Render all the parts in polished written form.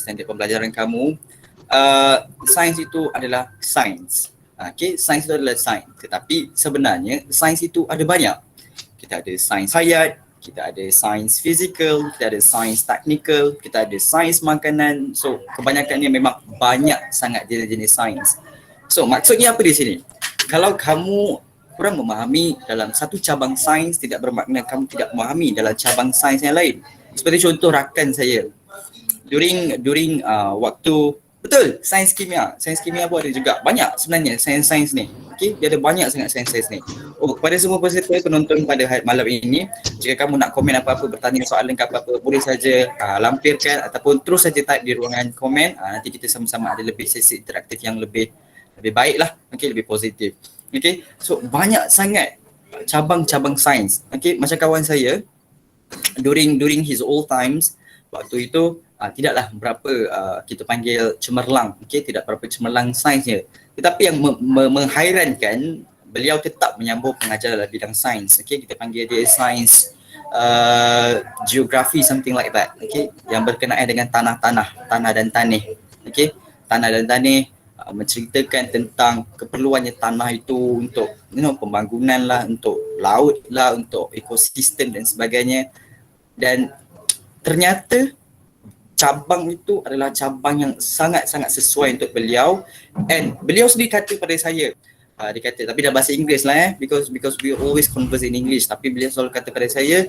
standard pembelajaran kamu, sains itu adalah sains. Okay, sains itu adalah sains. Tetapi sebenarnya sains itu ada banyak. Kita ada sains hayat, kita ada sains fizikal, kita ada sains teknikal, kita ada sains makanan. So kebanyakannya memang banyak sangat jenis-jenis sains. So maksudnya apa di sini? Kalau kamu kurang memahami dalam satu cabang sains, tidak bermakna kamu tidak memahami dalam cabang sains yang lain. Seperti contoh rakan saya during waktu, betul, sains kimia pun ada juga banyak sebenarnya sains ni. Okey, dia ada banyak sangat sains ni. Oh, kepada semua peserta penonton pada malam ini, jika kamu nak komen apa-apa, bertanya soalan ke apa-apa, boleh saja lampirkan ataupun terus saja type di ruangan komen. Nanti kita sama-sama ada lebih sesi interaktif yang lebih baik lah, okey, lebih positif. Okey, so banyak sangat cabang-cabang sains. Okey, macam kawan saya during his old times, waktu itu tidaklah berapa kita panggil cemerlang, okey, tidak berapa cemerlang sainsnya. Tetapi yang menghairankan, beliau tetap menyambung pengajar dalam bidang sains. Okey, kita panggil dia sains geografi, something like that. Okey, yang berkenaan dengan tanah dan tanah. Okey, tanah dan tanah, menceritakan tentang keperluannya tanah itu untuk pembangunan lah, untuk laut lah, untuk ekosistem dan sebagainya. Dan ternyata cabang itu adalah cabang yang sangat-sangat sesuai untuk beliau, and beliau sendiri kata pada saya, dia kata, tapi dah bahasa Inggeris lah because we always converse in English, tapi beliau selalu kata pada saya,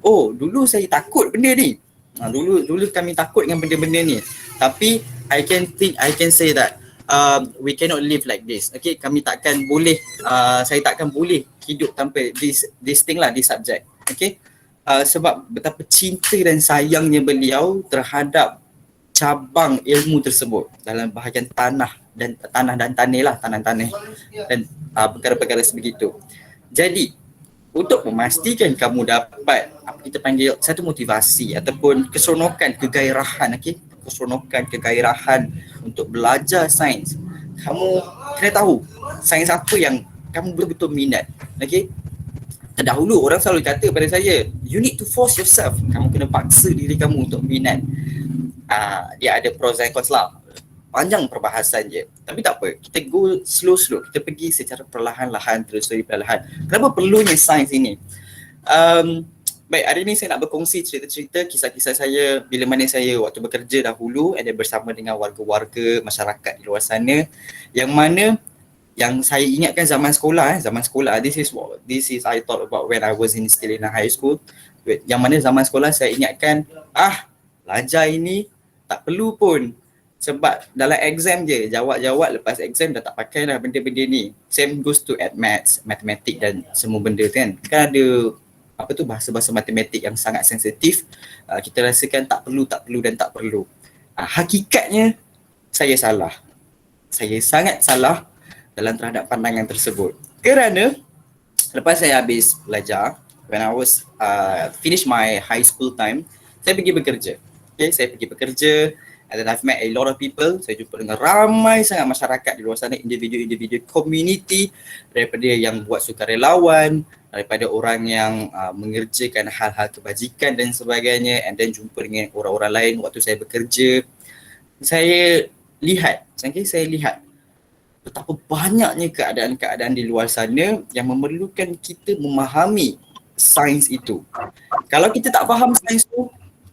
oh dulu saya takut benda ni, dulu kami takut dengan benda-benda ni, tapi I can say that we cannot live like this. Okay, kami takkan boleh, saya takkan boleh hidup tanpa this thing lah, this subject. Okay, sebab betapa cinta dan sayangnya beliau terhadap cabang ilmu tersebut dalam bahagian tanah dan tanah dan perkara-perkara sebegitu. Jadi untuk memastikan kamu dapat apa kita panggil satu motivasi ataupun keseronokan, kegairahan, keseronokan, kegairahan untuk belajar sains, kamu kena tahu sains apa yang kamu betul-betul minat. Okay, dahulu orang selalu kata pada saya, you need to force yourself, kamu kena paksa diri kamu untuk minat. Dia ada pros and cons lah, panjang perbahasan je, tapi tak apa, kita go slow, kita pergi secara perlahan-lahan, terus perlahan. Kenapa perlunya sains ini? Baik, hari ini saya nak berkongsi cerita-cerita kisah-kisah saya bila mana saya waktu bekerja dahulu, ada bersama dengan warga-warga masyarakat di luar sana, yang mana yang saya ingatkan zaman sekolah, this is I thought about when I was still in high school. Yang mana zaman sekolah saya ingatkan, belajar ini tak perlu pun, sebab dalam exam je, jawab lepas exam dah tak pakai dah benda-benda ni. Same goes to maths, matematik dan semua benda tu kan. Kan ada bahasa-bahasa matematik yang sangat sensitif, kita rasakan tak perlu. Hakikatnya saya salah. Saya sangat salah dalam terhadap pandangan tersebut. Kerana lepas saya habis belajar, when I was finish my high school time, saya pergi bekerja. Okay, saya pergi bekerja, and then I've met a lot of people. Saya jumpa dengan ramai sangat masyarakat di luar sana, individu community, daripada yang buat sukarelawan, daripada orang yang mengerjakan hal-hal kebajikan dan sebagainya, and then jumpa dengan orang-orang lain waktu saya bekerja. Saya lihat betapa banyaknya keadaan-keadaan di luar sana yang memerlukan kita memahami sains itu. Kalau kita tak faham sains tu,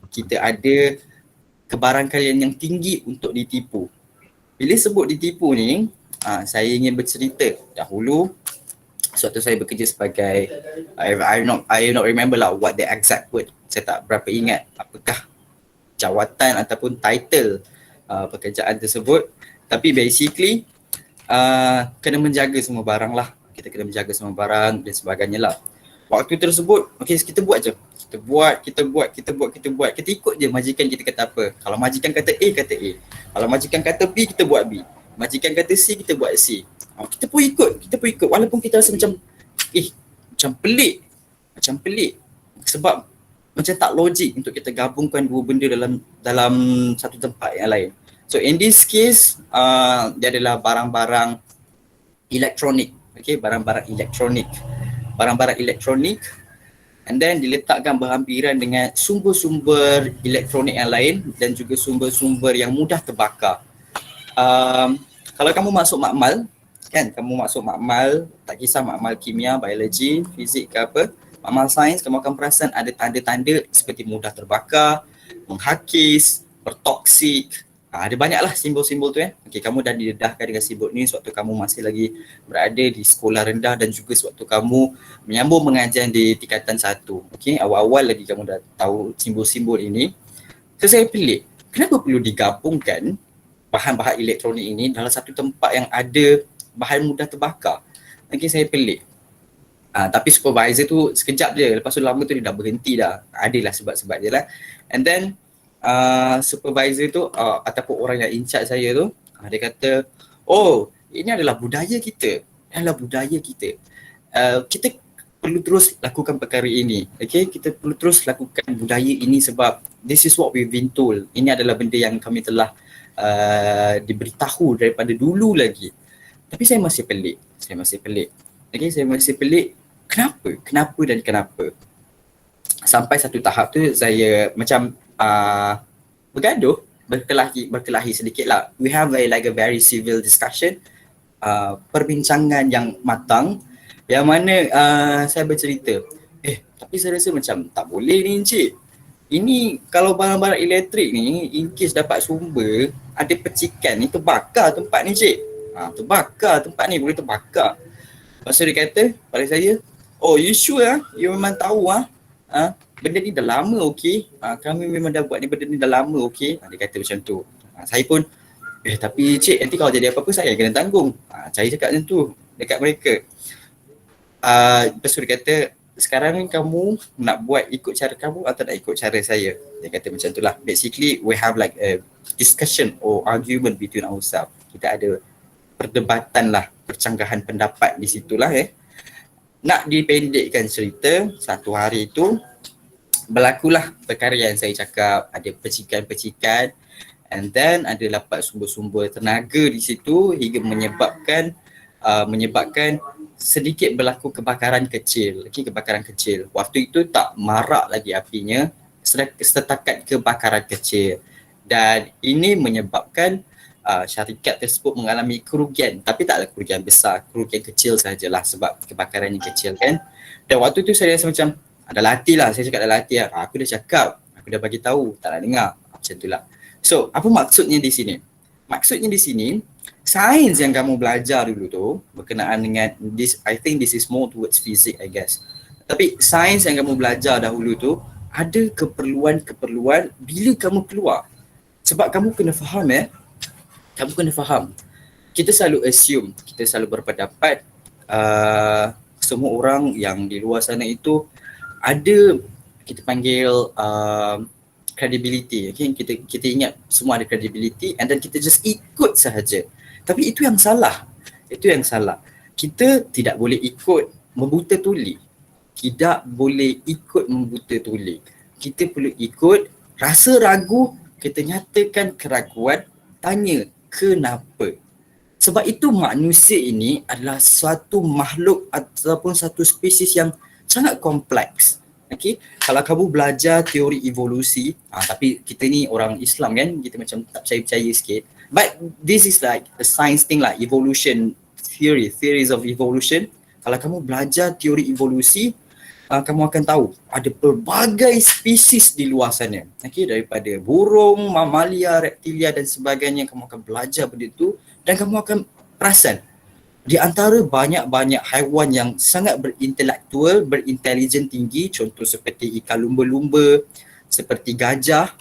kita ada kebarangkalian yang tinggi untuk ditipu. Bila sebut ditipu ni, saya ingin bercerita dahulu. Suatu saya bekerja sebagai, I not remember lah what the exact word. Saya tak berapa ingat apakah jawatan ataupun title pekerjaan tersebut. Tapi basically, kena menjaga semua barang lah. Kita kena menjaga semua barang dan sebagainya lah. Waktu tersebut, kita buat je. Kita buat. Kita ikut je majikan kita kata apa. Kalau majikan kata A, kata A. Kalau majikan kata B, kita buat B. Majikan kata C, kita buat C. Kita pun ikut. Walaupun kita rasa macam macam pelik. Sebab macam tak logik untuk kita gabungkan dua benda dalam satu tempat yang lain. So in this case, dia adalah barang-barang elektronik. Okay, barang-barang elektronik. and then diletakkan berhampiran dengan sumber-sumber elektronik yang lain dan juga sumber-sumber yang mudah terbakar. Kalau kamu masuk makmal, kan, kamu masuk makmal, tak kisah makmal kimia, biologi, fizik ke apa, makmal sains, kamu akan perasan ada tanda-tanda seperti mudah terbakar, menghakis, bertoksik. Ada banyaklah simbol-simbol tu Okey, kamu dah didedahkan dengan simbol ni sewaktu kamu masih lagi berada di sekolah rendah dan juga sewaktu kamu menyambung mengajar di tingkatan 1. Okey, awal-awal lagi kamu dah tahu simbol-simbol ini. So saya pelik, kenapa perlu digabungkan bahan-bahan elektronik ini dalam satu tempat yang ada bahan mudah terbakar? Okey, saya pelik. Tapi supervisor tu sekejap je, lepas tu lama tu dia dah berhenti dah. Adalah sebab-sebab dia lah. And then supervisor tu ataupun orang yang in charge saya tu, dia kata, oh, ini adalah budaya kita. Kita perlu terus lakukan perkara ini. Okay, kita perlu terus lakukan budaya ini sebab this is what we've been told. Ini adalah benda yang kami telah diberitahu daripada dulu lagi. Tapi saya masih pelik. Okay, saya masih pelik. Kenapa? Sampai satu tahap tu saya macam bergaduh, berkelahi sedikit lah. We have a very civil discussion, perbincangan yang matang, yang mana saya bercerita, tapi saya rasa macam tak boleh ni encik. Ini kalau barang-barang elektrik ni, in case dapat sumber, ada percikan ni, terbakar tempat ni encik. Terbakar tempat ni, boleh terbakar. Lepas tu dia kata pada saya, oh you sure you memang tahu benda ni dah lama, okey. Kami memang dah buat ni, benda ni dah lama, okey. Dia kata macam tu. Saya pun, tapi cik, nanti kalau jadi apa-apa saya kena tanggung. Saya cakap macam tu dekat mereka. Lepas tu dia kata, sekarang ni kamu nak buat ikut cara kamu atau nak ikut cara saya? Dia kata macam tu lah. Basically, we have like a discussion or argument between ourselves. Kita ada perdebatan lah, percanggahan pendapat di situlah. Nak dipendekkan cerita, satu hari tu berlakulah perkara yang saya cakap, ada percikan-percikan, and then ada dapat sumber-sumber tenaga di situ hingga menyebabkan sedikit berlaku kebakaran kecil. Waktu itu tak marak lagi apinya, setakat kebakaran kecil, dan ini menyebabkan syarikat tersebut mengalami kerugian, tapi taklah kerugian besar, kerugian kecil sahajalah sebab kebakaran yang kecil kan. Dan waktu tu saya rasa macam adalah hati lah, saya cakap adalah hati lah. Aku dah cakap, aku dah bagi tahu, tak nak dengar. Macam tu lah. So, apa maksudnya di sini? Maksudnya di sini, sains yang kamu belajar dulu tu berkenaan dengan this, I think this is more towards physics I guess. Tapi sains yang kamu belajar dahulu tu ada keperluan bila kamu keluar. Sebab kamu kena faham kamu kena faham. Kita selalu assume, kita selalu berpendapat semua orang yang di luar sana itu ada, kita panggil credibility. Okay? Kita ingat semua ada credibility and then kita just ikut sahaja. Tapi itu yang salah. Kita tidak boleh ikut membuta tuli. Kita perlu ikut rasa ragu, kita nyatakan keraguan, tanya kenapa. Sebab itu manusia ini adalah suatu makhluk ataupun satu spesies yang sangat kompleks. Okay? Kalau kamu belajar teori evolusi, tapi kita ni orang Islam kan, kita macam tak percaya sikit. But this is like a science thing lah, evolution theories of evolution. Kalau kamu belajar teori evolusi, kamu akan tahu ada pelbagai spesies di luar sana. Okay? Daripada burung, mamalia, reptilia dan sebagainya, kamu akan belajar benda tu dan kamu akan perasan di antara banyak-banyak haiwan yang sangat berintelektual, berintelijen tinggi, contoh seperti ikan lumba-lumba, seperti gajah,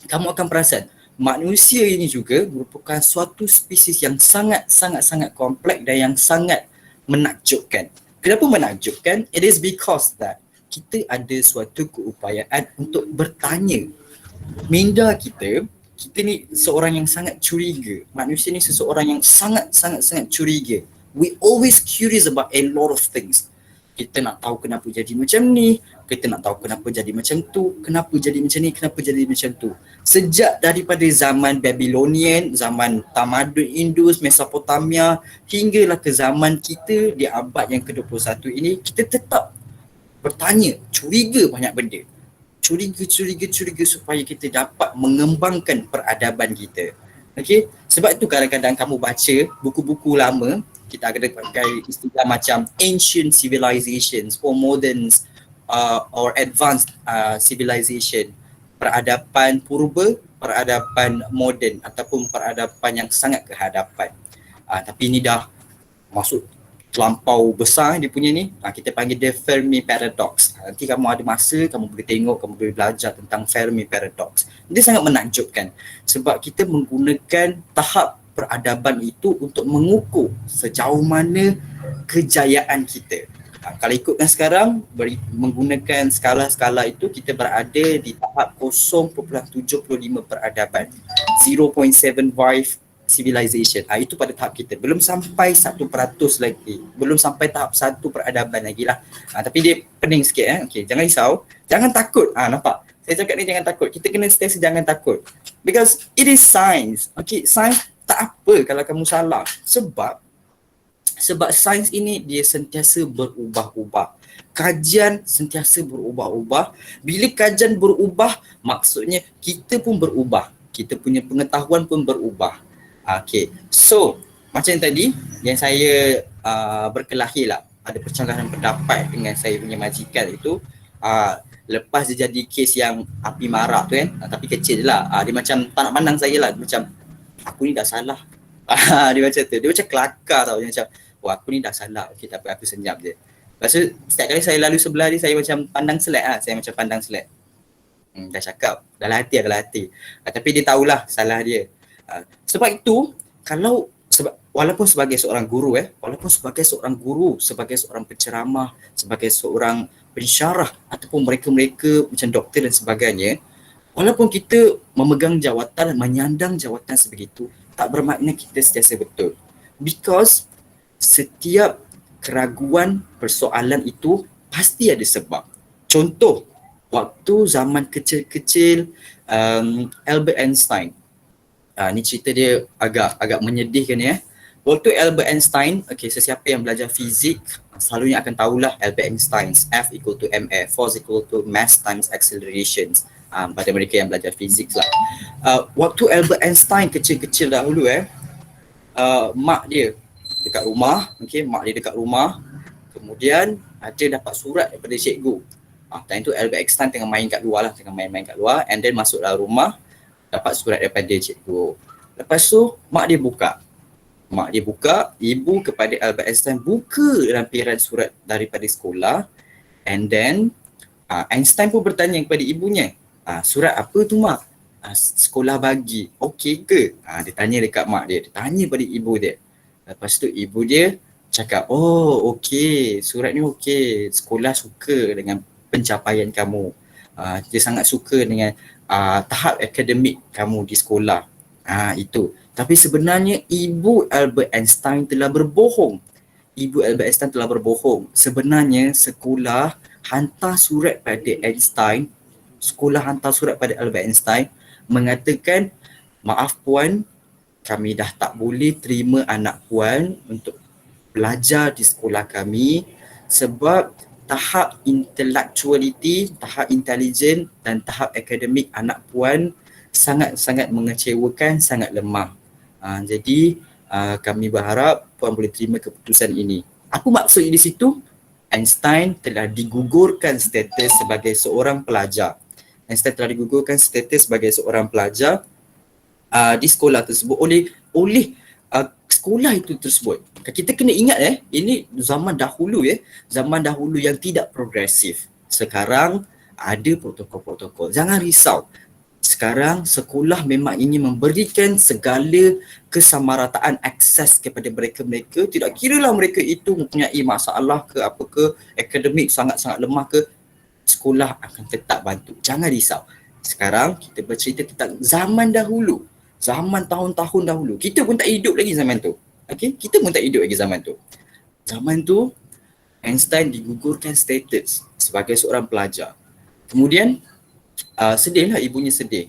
kamu akan perasan manusia ini juga merupakan suatu spesies yang sangat-sangat kompleks dan yang sangat menakjubkan. Kenapa menakjubkan? It is because that kita ada suatu keupayaan untuk bertanya. Minda kita ni seorang yang sangat curiga. Manusia ni seseorang yang sangat curiga. We always curious about a lot of things. Kita nak tahu kenapa jadi macam ni, kita nak tahu kenapa jadi macam tu, kenapa jadi macam ni, kenapa jadi macam tu. Sejak daripada zaman Babylonian, zaman tamadun Indus, Mesopotamia, hinggalah ke zaman kita di abad yang ke-21 ini, kita tetap bertanya, curiga banyak benda. Curiga supaya kita dapat mengembangkan peradaban kita. Okey, sebab tu kadang-kadang kamu baca buku-buku lama, kita akan pakai istilah macam ancient civilizations or modern or advanced civilization, peradaban purba, peradaban moden ataupun peradaban yang sangat kehadapan. Tapi ini dah masuk terlampau besar dia punya ni, kita panggil dia Fermi Paradox. Nanti kamu ada masa, kamu boleh tengok, kamu boleh belajar tentang Fermi Paradox. Dia sangat menakjubkan sebab kita menggunakan tahap peradaban itu untuk mengukur sejauh mana kejayaan kita. Kalau ikutkan sekarang, menggunakan skala-skala itu, kita berada di tahap 0.75 peradaban, 0.75 civilization. Itu pada tahap kita. Belum sampai 1% lagi. Belum sampai tahap 1 peradaban lagi lah. Tapi dia pening sikit. Okay, jangan risau. Jangan takut. Nampak? Saya cakap ni jangan takut. Kita kena stay jangan takut. Because it is science. Okay, science tak apa kalau kamu salah. Sebab sains ini dia sentiasa berubah-ubah. Kajian sentiasa berubah-ubah. Bila kajian berubah, maksudnya kita pun berubah. Kita punya pengetahuan pun berubah. Okay, so macam tadi yang saya berkelahi lah, ada percanggahan pendapat dengan saya punya majikan itu, lepas dia jadi kes yang api marah tu kan, tapi kecil je lah, dia macam tak nak pandang saya lah, macam aku ni dah salah. Dia macam tu, dia macam kelakar tau, dia macam wah aku ni dah salah, okay tak apa, aku senyap je. Lepas tu setiap kali saya lalu sebelah dia, saya macam pandang selek lah, saya macam pandang selek. Dah cakap, dalam hati. Tapi dia tahulah salah dia. Sebab itu, walaupun sebagai seorang guru, sebagai seorang penceramah, sebagai seorang pensyarah ataupun mereka-mereka macam doktor dan sebagainya, walaupun kita memegang jawatan, menyandang jawatan sebegitu, tak bermakna kita sentiasa betul. Because setiap keraguan persoalan itu pasti ada sebab. Contoh, waktu zaman kecil-kecil Albert Einstein, ni cerita dia agak menyedihkan ya. Waktu Albert Einstein, sesiapa yang belajar fizik selalunya akan tahulah Albert Einstein, F equal to ma, force equal to mass times acceleration. Pada mereka yang belajar fizik lah. Waktu Albert Einstein kecil-kecil dahulu mak dia dekat rumah, kemudian dia dapat surat daripada cikgu. Time tu Albert Einstein tengah main kat luar, and then masuk dalam rumah, dapat surat daripada cikgu. Lepas tu mak dia buka, ibu kepada Albert Einstein buka lampiran surat daripada sekolah, and then Einstein pun bertanya kepada ibunya, surat apa tu mak? Sekolah bagi, okey ke? Dia tanya dekat mak dia, tanya pada ibu dia. Lepas tu ibu dia cakap, oh okey, surat ni okey, sekolah suka dengan pencapaian kamu. Dia sangat suka dengan tahap akademik kamu di sekolah. Itu. Tapi sebenarnya ibu Albert Einstein telah berbohong. Sebenarnya sekolah hantar surat pada Albert Einstein mengatakan, maaf puan, kami dah tak boleh terima anak puan untuk belajar di sekolah kami sebab tahap intellectuality, tahap intelijen dan tahap akademik anak puan sangat-sangat mengecewakan, sangat lemah. Jadi kami berharap puan boleh terima keputusan ini. Apa maksud di situ? Einstein telah digugurkan status sebagai seorang pelajar. Di sekolah tersebut oleh sekolah itu tersebut. Kita kena ingat ini zaman dahulu yang tidak progresif. Sekarang ada protokol-protokol. Jangan risau. Sekarang sekolah memang ingin memberikan segala kesamarataan akses kepada mereka-mereka, tidak kiralah mereka itu mempunyai masalah ke apa ke, akademik sangat-sangat lemah ke, sekolah akan tetap bantu. Jangan risau. Sekarang kita bercerita tentang zaman dahulu. Zaman tahun-tahun dahulu. Kita pun tak hidup lagi zaman tu. Zaman tu Einstein digugurkan status sebagai seorang pelajar. Kemudian sedihlah ibunya sedih.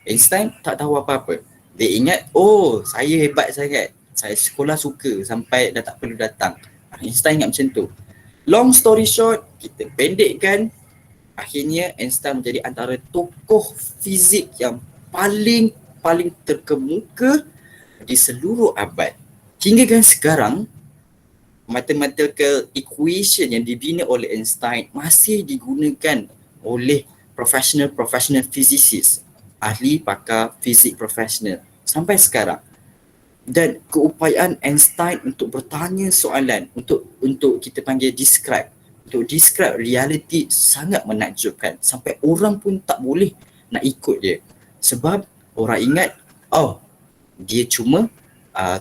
Einstein tak tahu apa-apa. Dia ingat, oh saya hebat sangat. Saya sekolah suka sampai dah tak perlu datang. Einstein ingat macam tu. Long story short, kita pendekkan, akhirnya Einstein menjadi antara tokoh fizik yang paling terkemuka di seluruh abad. Hingga kan sekarang, mathematical equation yang dibina oleh Einstein masih digunakan oleh professional physicist, ahli pakar fizik profesional sampai sekarang. Dan keupayaan Einstein untuk bertanya soalan, untuk kita panggil describe reality sangat menakjubkan sampai orang pun tak boleh nak ikut dia. Sebab orang ingat, oh, dia cuma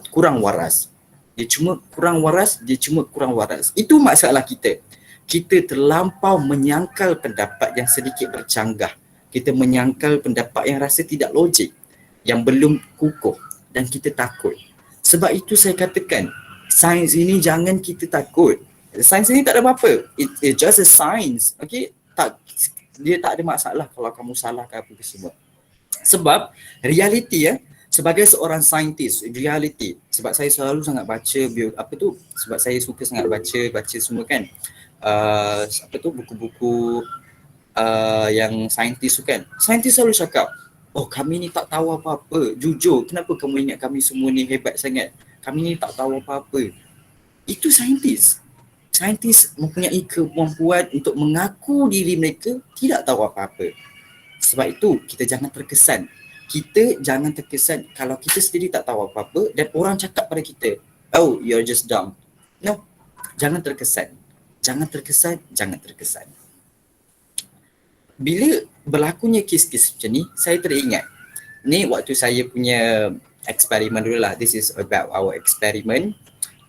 kurang waras. Dia cuma kurang waras. Itu masalah kita. Kita terlampau menyangkal pendapat yang sedikit bercanggah. Kita menyangkal pendapat yang rasa tidak logik, yang belum kukuh, dan kita takut. Sebab itu saya katakan, sains ini jangan kita takut. Sains ini tak ada apa-apa. It's just a science. Okay? Dia tak ada masalah kalau kamu salah ke apa ke semua. Sebab reality sebagai seorang saintis, reality, sebab saya selalu sangat baca sebab saya suka sangat baca semua kan, buku-buku yang saintis tu kan. Saintis selalu cakap, oh kami ni tak tahu apa-apa, jujur, kenapa kamu ingat kami semua ni hebat sangat? Kami ni tak tahu apa-apa. Itu saintis. Saintis mempunyai kemampuan untuk mengaku diri mereka tidak tahu apa-apa. Sebab itu kita jangan terkesan. Kalau kita sendiri tak tahu apa-apa dan orang cakap pada kita, oh, you're just dumb. No, jangan terkesan. Bila berlakunya kes-kes macam ni, saya teringat. Ni waktu saya punya eksperimen dulu lah. This is about our experiment.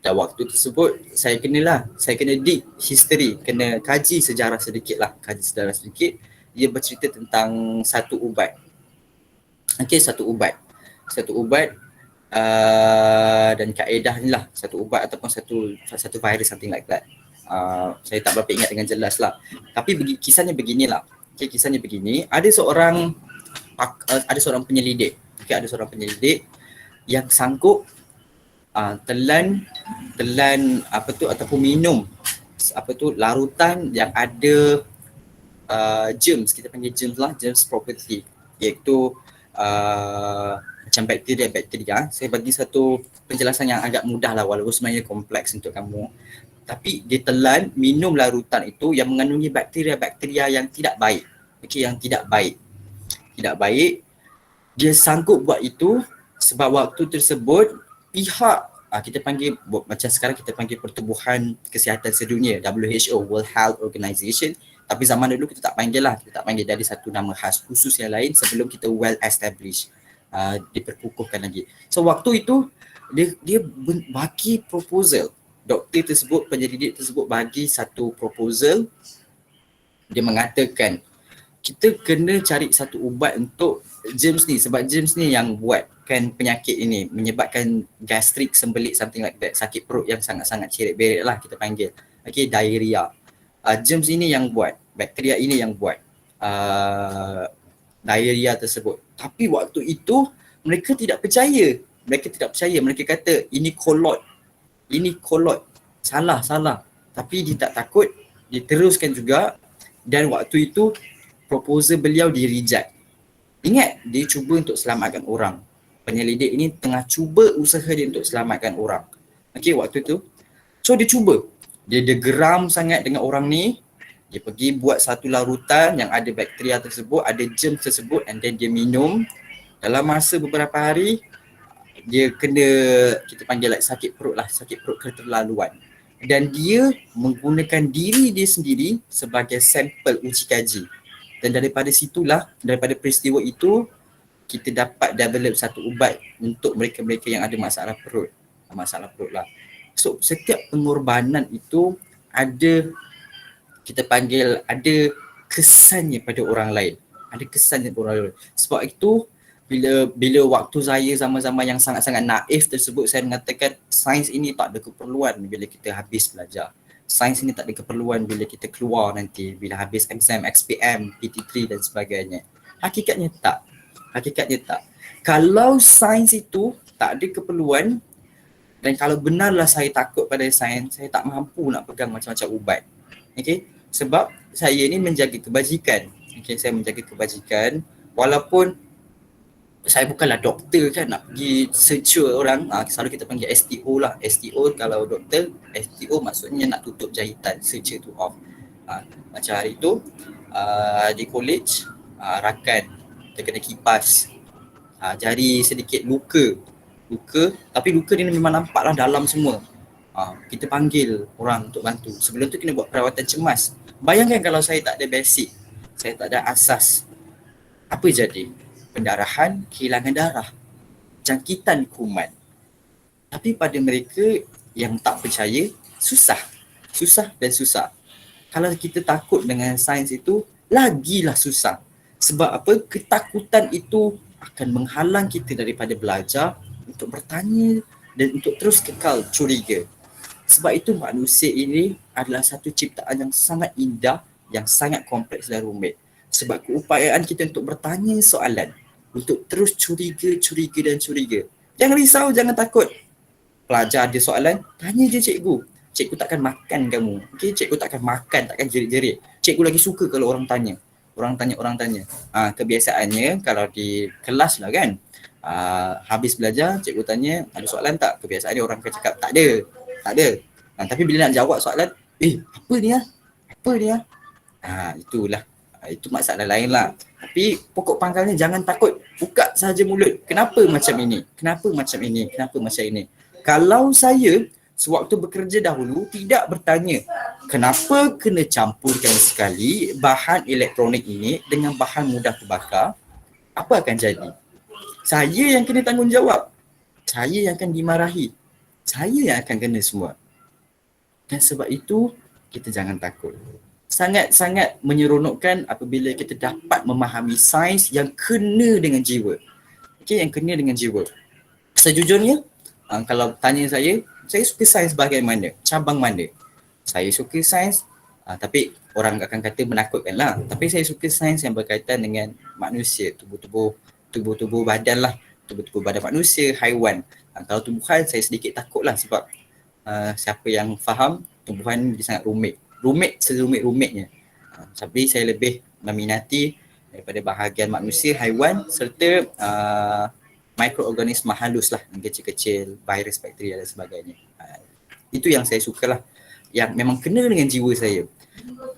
Dan waktu tersebut saya kena dig history, kena kaji sejarah sedikit. Dia bercerita tentang satu ubat. Okey, satu ubat dan kaedah ni lah, satu ubat ataupun satu virus, something like that. Saya tak berapa ingat dengan jelas lah. Tapi kisahnya beginilah. Okay, kisahnya begini. Ada seorang penyelidik. Okay, ada seorang penyelidik yang sanggup telan ataupun minum larutan yang ada germs, kita panggil germs lah, germs property, iaitu macam bakteria. Saya bagi satu penjelasan yang agak mudah lah, walaupun sebenarnya kompleks untuk kamu. Tapi dia telan, minum larutan itu yang mengandungi bakteria yang tidak baik. Okey, yang tidak baik. Dia sanggup buat itu sebab waktu tersebut pihak kita panggil, macam sekarang kita panggil Pertubuhan Kesihatan Sedunia, WHO, World Health Organization. Tapi zaman dulu kita tak panggil dari satu nama khas khusus yang lain sebelum kita well established, diperkukuhkan lagi. So waktu itu dia bagi proposal. Penyelidik tersebut bagi satu proposal. Dia mengatakan kita kena cari satu ubat untuk germs ni, sebab germs ni yang buatkan penyakit ini, menyebabkan gastric sembelit, something like that, sakit perut yang sangat-sangat cerit-berit lah kita panggil. Okay, diarrhea. Germs ini yang buat, bakteria ini yang buat diarrhea tersebut. Tapi waktu itu mereka tidak percaya. Mereka kata ini kolot. Salah. Tapi dia tak takut, dia teruskan juga. Dan waktu itu proposal beliau di-reject. Ingat, dia cuba untuk selamatkan orang. Penyelidik ini tengah cuba usaha dia untuk selamatkan orang. Okey, waktu tu. So dia cuba. Dia geram sangat dengan orang ni. Dia pergi buat satu larutan yang ada bakteria tersebut, ada germ tersebut, and then dia minum. Dalam masa beberapa hari, dia kena, kita panggil sakit perut keterlaluan. Dan dia menggunakan diri dia sendiri sebagai sampel uji kaji. Dan daripada peristiwa itu, kita dapat develop satu ubat untuk mereka-mereka yang ada masalah perut lah. So setiap pengorbanan itu ada kesannya pada orang lain. Sebab itu bila waktu saya zaman-zaman yang sangat-sangat naif tersebut, saya mengatakan sains ini tak ada keperluan bila kita habis belajar. Sains ini tak ada keperluan bila kita keluar nanti, bila habis exam XPM, PT3 dan sebagainya. Hakikatnya tak. Kalau sains itu tak ada keperluan, Dan kalau benarlah saya takut pada sains, saya tak mampu nak pegang macam-macam ubat. Okey, sebab saya ni menjaga kebajikan. Okey, saya menjaga kebajikan walaupun saya bukanlah doktor kan nak pergi searcher orang. Selalu kita panggil STO lah. STO kalau doktor, STO maksudnya nak tutup jahitan, searcher tu off. Macam hari tu di college rakan terkena kipas, jari sedikit luka, tapi luka ni memang nampaklah dalam semua. Kita panggil orang untuk bantu. Sebelum tu kena buat perawatan cemas. Bayangkan kalau saya tak ada basic, saya tak ada asas, apa jadi? Pendarahan, kehilangan darah, jangkitan kuman. Tapi pada mereka yang tak percaya, susah dan susah. Kalau kita takut dengan sains itu, lagilah susah. Sebab apa? Ketakutan itu akan menghalang kita daripada belajar, untuk bertanya dan untuk terus kekal curiga. Sebab itu manusia ini adalah satu ciptaan yang sangat indah, yang sangat kompleks dan rumit. Sebab keupayaan kita untuk bertanya soalan, untuk terus curiga. Jangan risau, jangan takut. Pelajar ada soalan, tanya je cikgu. Cikgu takkan makan kamu. Okay? Cikgu takkan makan, takkan jerit-jerit. Cikgu lagi suka kalau orang tanya. Orang tanya. Kebiasaannya kalau di kelas lah kan, habis belajar, cikgu tanya, ada soalan tak? Kebiasaannya orang akan cakap, tak ada. Tapi bila nak jawab soalan, apa ni lah? Itulah. Itu masalah lain lah. Tapi pokok pangkalnya jangan takut. Buka sahaja mulut. Kenapa macam ini? Kalau saya sewaktu bekerja dahulu tidak bertanya, kenapa kena campurkan sekali bahan elektronik ini dengan bahan mudah terbakar, apa akan jadi? Saya yang kena tanggungjawab. Saya yang akan dimarahi. Saya yang akan kena semua. Dan sebab itu, kita jangan takut. Sangat-sangat menyeronokkan apabila kita dapat memahami sains yang kena dengan jiwa. Okay, yang kena dengan jiwa. Sejujurnya, kalau tanya saya suka sains bahagian mana? Cabang mana? Saya suka sains, tapi orang akan kata menakutkan lah. Tapi saya suka sains yang berkaitan dengan manusia, tubuh badan lah. Tubuh badan manusia, haiwan. Kalau tumbuhan, saya sedikit takut lah sebab siapa yang faham, tumbuhan dia sangat rumit serumit-rumitnya. Tapi saya lebih meminati daripada bahagian manusia, haiwan serta mikroorganisma halus lah, yang kecil-kecil, virus, bakteria dan sebagainya. Itu yang saya sukalah, yang memang kena dengan jiwa saya.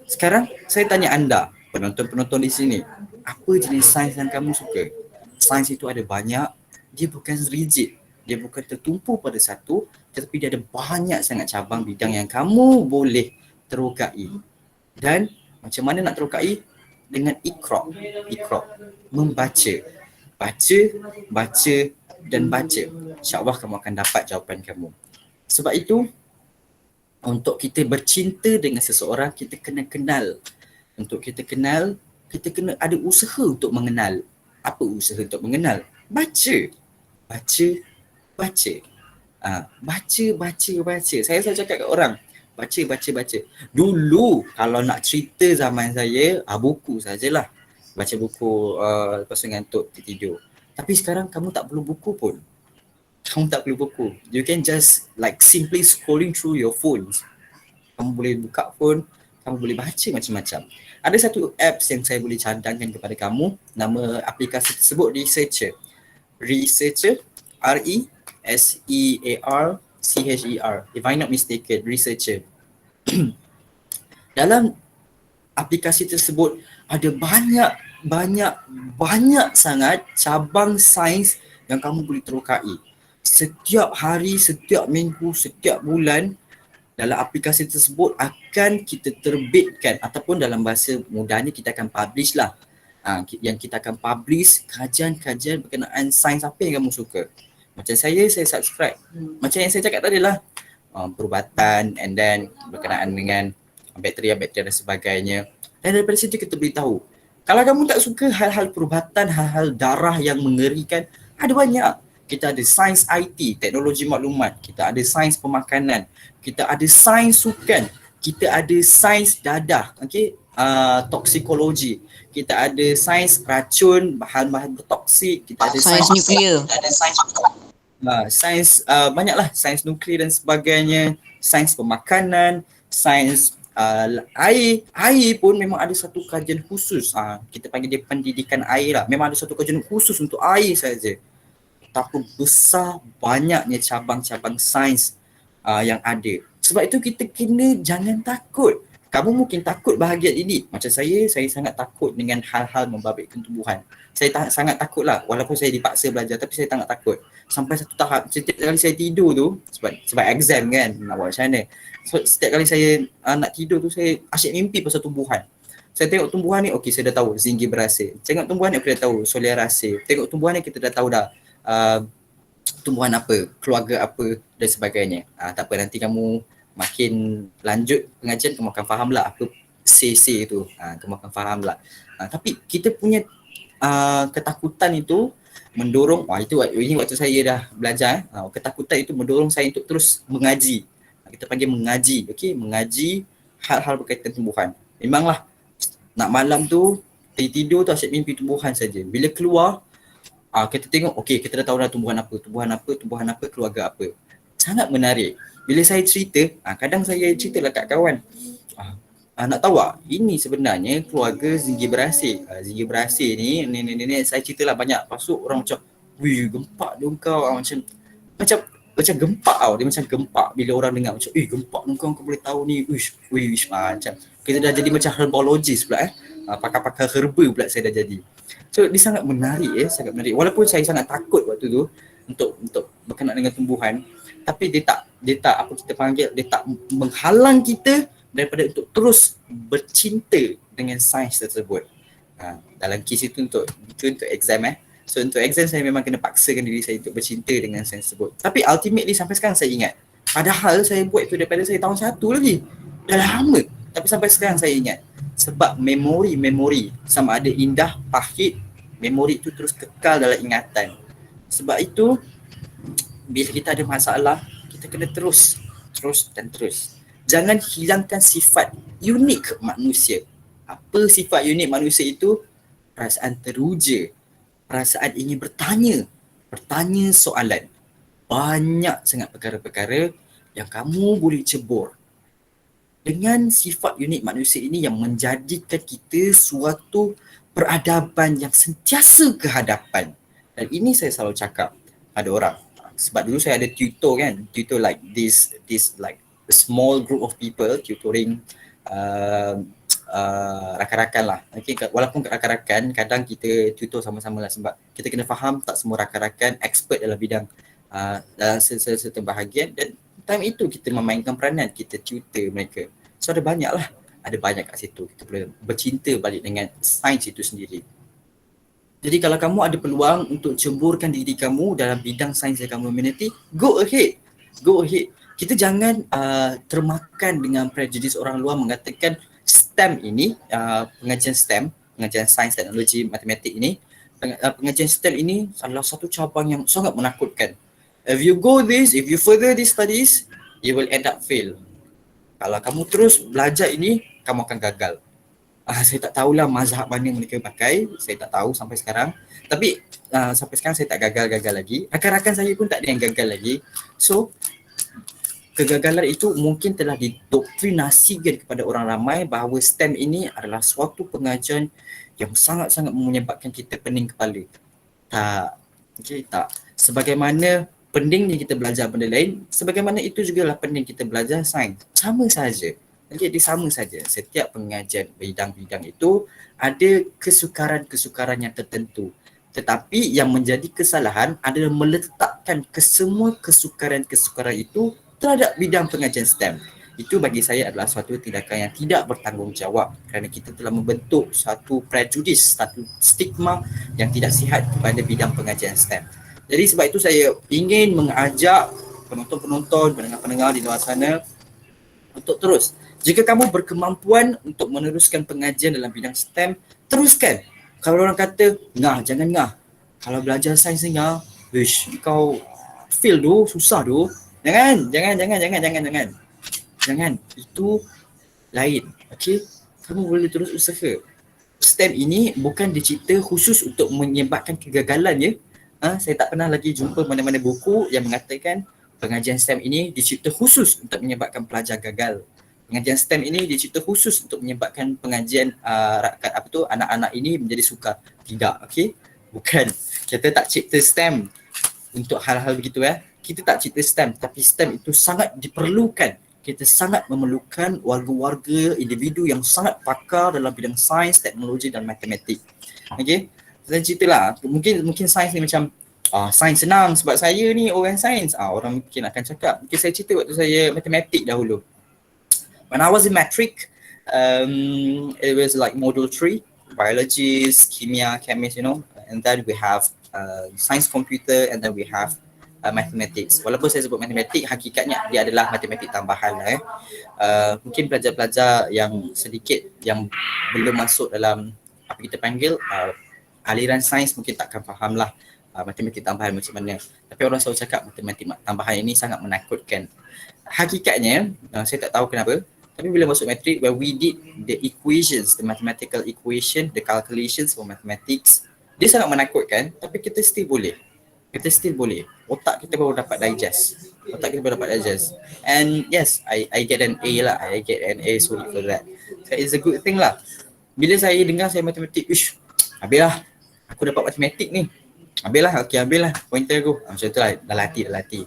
Sekarang saya tanya anda, penonton-penonton di sini, apa jenis sains yang kamu suka? Sains itu ada banyak, dia bukan rigid, dia bukan tertumpu pada satu, tetapi dia ada banyak sangat cabang bidang yang kamu boleh terokai. Dan macam mana nak terokai? Dengan iqra, membaca. Baca dan baca. InsyaAllah kamu akan dapat jawapan kamu. Sebab itu, untuk kita bercinta dengan seseorang, kita kena kenal. Untuk kita kenal, kita kena ada usaha untuk mengenal. Apa usaha untuk mengenal? Baca. Baca. Saya selalu cakap kat orang, baca. Dulu kalau nak cerita zaman saya, buku sajalah. Baca buku, lepas tu ngantuk, tidur. Tapi sekarang kamu tak perlu buku pun. You can just like simply scrolling through your phones. Kamu boleh buka phone, kamu boleh baca macam-macam. Ada satu apps yang saya boleh cadangkan kepada kamu. Nama aplikasi tersebut Researcher. Researcher. If I'm not mistaken, Researcher. Dalam aplikasi tersebut ada banyak sangat cabang sains yang kamu boleh terokai. Setiap hari, setiap minggu, setiap bulan, dalam aplikasi tersebut akan kita terbitkan, ataupun dalam bahasa mudahnya kita akan publish lah. Yang kita akan publish kajian-kajian berkenaan sains apa yang kamu suka. Macam saya subscribe. Macam yang saya cakap tadi lah, perubatan and then berkenaan dengan bakteria dan sebagainya. Dan daripada situ kita beritahu. Kalau kamu tak suka hal-hal perubatan, hal-hal darah yang mengerikan, ada banyak. Kita ada sains IT, teknologi maklumat. Kita ada sains pemakanan. Kita ada sains sukan. Kita ada sains dadah, toksikologi. Kita ada sains racun, bahan-bahan bertoksik. Kita ada sains nuklear. Sains banyaklah, sains nuklear dan sebagainya, sains pemakanan, sains air pun memang ada satu kajian khusus. Kita panggil dia pendidikan air lah. Memang ada satu kajian khusus untuk air saja. Betapa besar banyaknya cabang-cabang sains yang ada. Sebab itu kita kena jangan takut. Kamu mungkin takut bahagian ini. Macam saya sangat takut dengan hal-hal membabitkan tumbuhan. Saya sangat takut lah. Walaupun saya dipaksa belajar, tapi saya sangat takut. Sampai satu tahap, setiap kali saya tidur tu, sebab exam kan, nak buat macam mana. So, setiap kali saya nak tidur tu, saya asyik mimpi pasal tumbuhan. Saya tengok tumbuhan ni, okey saya dah tahu Zingiberaceae. Tengok tumbuhan ni, kita dah tahu Soleraceae. Tengok tumbuhan ni, kita dah tahu dah tumbuhan apa, keluarga apa dan sebagainya. Tak apa, nanti kamu makin lanjut pengajian kamu akan faham lah apa C tu. Kamu akan faham lah. Tapi kita punya ketakutan itu mendorong, ini waktu saya dah belajar, ketakutan itu mendorong saya untuk terus mengaji. Kita panggil mengaji, okey, mengaji hal-hal berkaitan tumbuhan. Memanglah nak malam tu tidur tu asyik mimpi tumbuhan saja. Bila keluar kita tengok, okey, kita dah tahu dah tumbuhan apa, keluarga apa. Sangat menarik. Bila saya cerita, kadang saya cerita lah kat kawan. Nak tahu tak, ini sebenarnya keluarga Zingiberaceae. Zingiberaceae ni saya ceritalah banyak. Lepas tu orang macam, wih gempak dia kau. Macam gempak tau. Dia macam gempak bila orang dengar macam, gempak kau boleh tahu ni. Macam kita dah jadi macam herbologist pula pakar-pakar herba pula saya dah jadi. So dia sangat menarik sangat menarik. Walaupun saya sangat takut waktu tu untuk berkenaan dengan tumbuhan, tapi dia tak apa kita panggil, dia tak menghalang kita daripada untuk terus bercinta dengan sains tersebut. Dalam kes itu untuk exam So untuk exam saya memang kena paksakan diri saya untuk bercinta dengan sains tersebut. Tapi ultimately sampai sekarang saya ingat. Padahal saya buat itu daripada saya tahun 1 lagi. Dah lama. Tapi sampai sekarang saya ingat. Sebab memori sama ada indah, pahit, memori itu terus kekal dalam ingatan. Sebab itu bila kita ada masalah, kita kena terus. Jangan hilangkan sifat unik manusia. Apa sifat unik manusia itu? Perasaan teruja, perasaan ingin bertanya soalan. Banyak sangat perkara-perkara yang kamu boleh cebur. Dengan sifat unik manusia ini yang menjadikan kita suatu peradaban yang sentiasa ke hadapan. Dan ini saya selalu cakap pada orang. Sebab dulu saya ada tutor kan, tutor like this like a small group of people tutoring rakan-rakan lah. Okay, walaupun rakan-rakan kadang kita tutor sama-sama lah sebab kita kena faham tak semua rakan-rakan expert dalam bidang dalam certain bahagian, dan time itu kita memainkan peranan, kita tutor mereka. So ada banyak kat situ. Kita boleh bercinta balik dengan sains itu sendiri. Jadi kalau kamu ada peluang untuk ceburkan diri kamu dalam bidang sains yang kamu minati, go ahead. Kita jangan termakan dengan prejudis orang luar mengatakan STEM ini, pengajian STEM, pengajian sains, teknologi, matematik ini, pengajian STEM ini adalah satu cabang yang sangat menakutkan. If you further these studies, you will end up fail. Kalau kamu terus belajar ini, kamu akan gagal. Saya tak tahulah mazhab mana mereka pakai, saya tak tahu sampai sekarang. Tapi sampai sekarang saya tak gagal lagi. Rakan-rakan saya pun tak ada yang gagal lagi. So, kegagalan itu mungkin telah didoktrinasikan kepada orang ramai bahawa STEM ini adalah suatu pengajian yang sangat-sangat menyebabkan kita pening kepala. Tak. Okay, tak. Sebagaimana pentingnya kita belajar benda lain, sebagaimana itu jugalah penting kita belajar sains. Sama saja. Okay, dia sama saja. Setiap pengajian bidang-bidang itu ada kesukaran-kesukaran yang tertentu. Tetapi yang menjadi kesalahan adalah meletakkan kesemua kesukaran-kesukaran itu terhadap bidang pengajian STEM. Itu bagi saya adalah suatu tindakan yang tidak bertanggungjawab kerana kita telah membentuk satu prejudis, satu stigma yang tidak sihat kepada bidang pengajian STEM. Jadi sebab itu saya ingin mengajak penonton-penonton, pendengar-pendengar di luar sana untuk terus. Jika kamu berkemampuan untuk meneruskan pengajian dalam bidang STEM, teruskan. Kalau orang kata, jangan ngah. Kalau belajar sains ni kau fail tu, susah tu. Jangan. Itu lain. Okey? Kamu boleh terus usaha. STEM ini bukan dicipta khusus untuk menyebabkan kegagalan ya. Saya tak pernah lagi jumpa mana-mana buku yang mengatakan pengajian STEM ini dicipta khusus untuk menyebabkan pelajar gagal. Pengajian STEM ini dicipta khusus untuk menyebabkan pengajian anak-anak ini menjadi sukar. Tidak, okey? Bukan. Kita tak cipta STEM untuk hal-hal begitu ya. Kita tak cipta STEM, tapi STEM itu sangat diperlukan. Kita sangat memerlukan warga-warga individu yang sangat pakar dalam bidang sains, teknologi dan matematik. Okey? Saya ceritalah, mungkin sains ni macam sains senang sebab saya ni orang sains. Orang mungkin akan cakap, mungkin saya cerita waktu saya matematik dahulu. When I was in matric, it was like module 3, biologists, kimia, chemist, and then we have science computer, and then we have mathematics. Walaupun saya sebut matematik, hakikatnya dia adalah matematik tambahan lah. Mungkin pelajar-pelajar yang sedikit yang belum masuk dalam apa kita panggil aliran sains mungkin takkan faham lah matematik tambahan macam mana. Tapi orang selalu cakap matematik tambahan ini sangat menakutkan. Hakikatnya, saya tak tahu kenapa, tapi bila masuk matrik, where we did the equations, the mathematical equation, the calculations for mathematics, dia sangat menakutkan, tapi kita still boleh. Otak kita baru dapat digest. And yes, I get an A lah. I get an A, sorry for that. So it's a good thing lah. Bila saya dengar saya matematik, habislah. Aku dapat matematik ni. Habislah. Pointer aku. Macam tu lah, dah latih.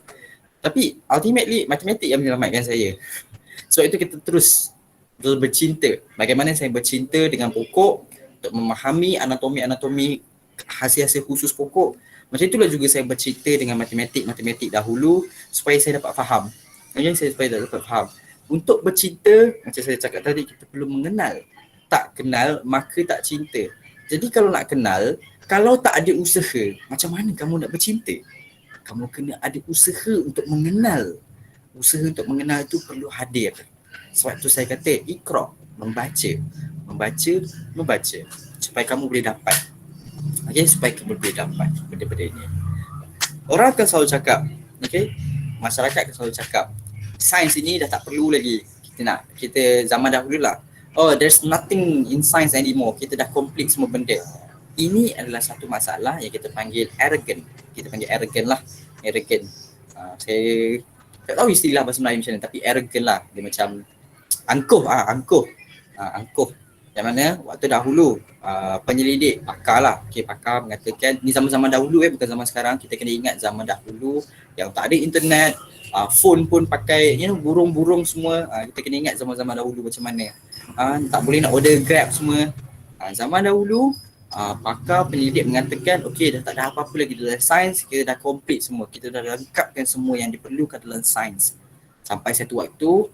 Tapi ultimately, matematik yang menyelamatkan saya. Sebab itu kita terus bercinta. Bagaimana saya bercinta dengan pokok untuk memahami anatomi hasil-hasil khusus pokok. Macam itulah juga saya bercinta dengan matematik dahulu supaya saya dapat faham. Untuk bercinta, macam saya cakap tadi, kita perlu mengenal. Tak kenal, maka tak cinta. Jadi kalau nak kenal, kalau tak ada usaha, macam mana kamu nak bercinta? Kamu kena ada usaha untuk mengenal. Usaha untuk mengenal itu perlu hadir. Sebab itu saya kata Iqra, membaca. Supaya kamu boleh dapat. Supaya kamu boleh dapat benda-benda ini. Orang akan selalu cakap, masyarakat akan selalu cakap, sains ini dah tak perlu lagi. Kita zaman dahulu lah. There's nothing in science anymore. Kita dah complete semua benda. Ini adalah satu masalah yang kita panggil arrogant. Arrogant. Saya tak tahu istilah bahasa Melayu macam mana, tapi arrogant lah. Dia macam angkuh. Yang mana waktu dahulu penyelidik, pakar mengatakan, ni zaman-zaman dahulu bukan zaman sekarang. Kita kena ingat zaman dahulu yang tak ada internet, phone pun pakai burung-burung semua. Kita kena ingat zaman-zaman dahulu macam mana. Tak boleh nak order Grab semua. Zaman dahulu pakar penyelidik mengatakan dah tak ada apa-apa lagi dalam sains, kita dah complete semua, kita dah lengkapkan semua yang diperlukan dalam sains. Sampai satu waktu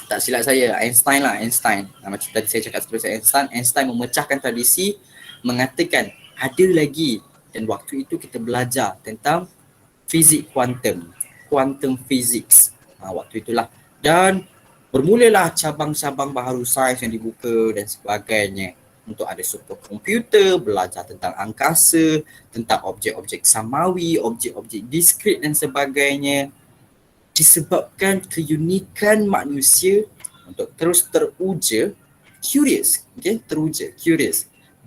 tak silap saya Einstein. Macam tadi saya cakap sebelum Einstein memecahkan tradisi, mengatakan ada lagi, dan waktu itu kita belajar tentang fizik quantum physics waktu itulah, dan bermulalah cabang-cabang baharu sains yang dibuka dan sebagainya. Untuk ada superkomputer, belajar tentang angkasa, tentang objek-objek samawi, objek-objek diskrit dan sebagainya. Disebabkan keunikan manusia untuk terus teruja, curious,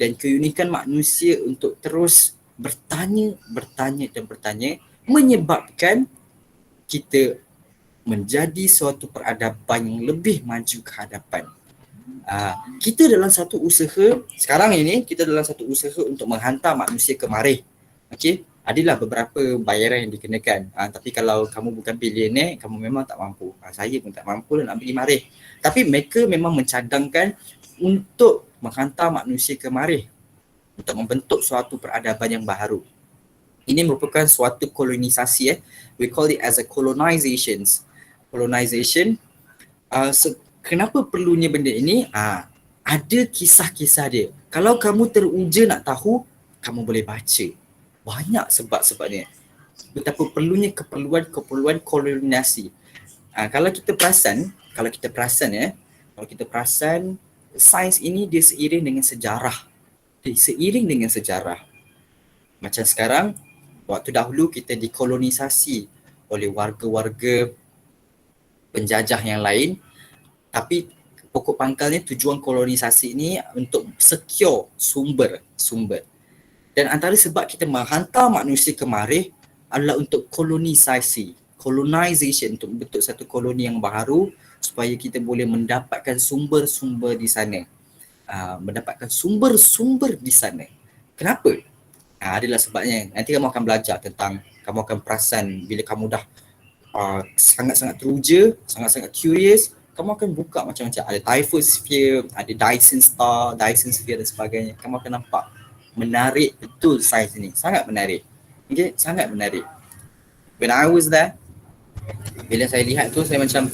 dan keunikan manusia untuk terus bertanya, menyebabkan kita menjadi suatu peradaban yang lebih maju ke hadapan. Kita dalam satu usaha, sekarang ini kita dalam satu usaha untuk menghantar manusia ke Marikh. Adalah beberapa bayaran yang dikenakan. Tapi kalau kamu bukan billionaire, kamu memang tak mampu. Saya pun tak mampu nak pergi Marikh. Tapi mereka memang mencadangkan untuk menghantar manusia ke Marikh untuk membentuk suatu peradaban yang baru. Ini merupakan suatu kolonisasi. We call it as a colonization. Kenapa perlunya benda ini? Ada kisah-kisah dia. Kalau kamu teruja nak tahu, kamu boleh baca. Banyak sebab-sebabnya. Betapa perlunya keperluan kolonisasi. Kalau kita perasan, sains ini dia seiring dengan sejarah. Macam sekarang, waktu dahulu kita dikolonisasi oleh warga-warga penjajah yang lain, tapi pokok pangkalnya tujuan kolonisasi ini untuk secure sumber. Dan antara sebab kita menghantar manusia ke Marikh adalah untuk kolonisasi, colonization, untuk membentuk satu koloni yang baru supaya kita boleh mendapatkan sumber-sumber di sana. Mendapatkan sumber-sumber di sana. Kenapa? Adalah sebabnya. Nanti kamu akan belajar tentang, kamu akan perasan bila kamu dah sangat-sangat teruja, sangat-sangat curious, kamu akan buka macam-macam. Ada Typhosphere, ada Dyson Star, Dyson Sphere dan sebagainya. Kamu akan nampak menarik betul sains ni. Sangat menarik. Okay, sangat menarik. When I was there, bila saya lihat tu, saya macam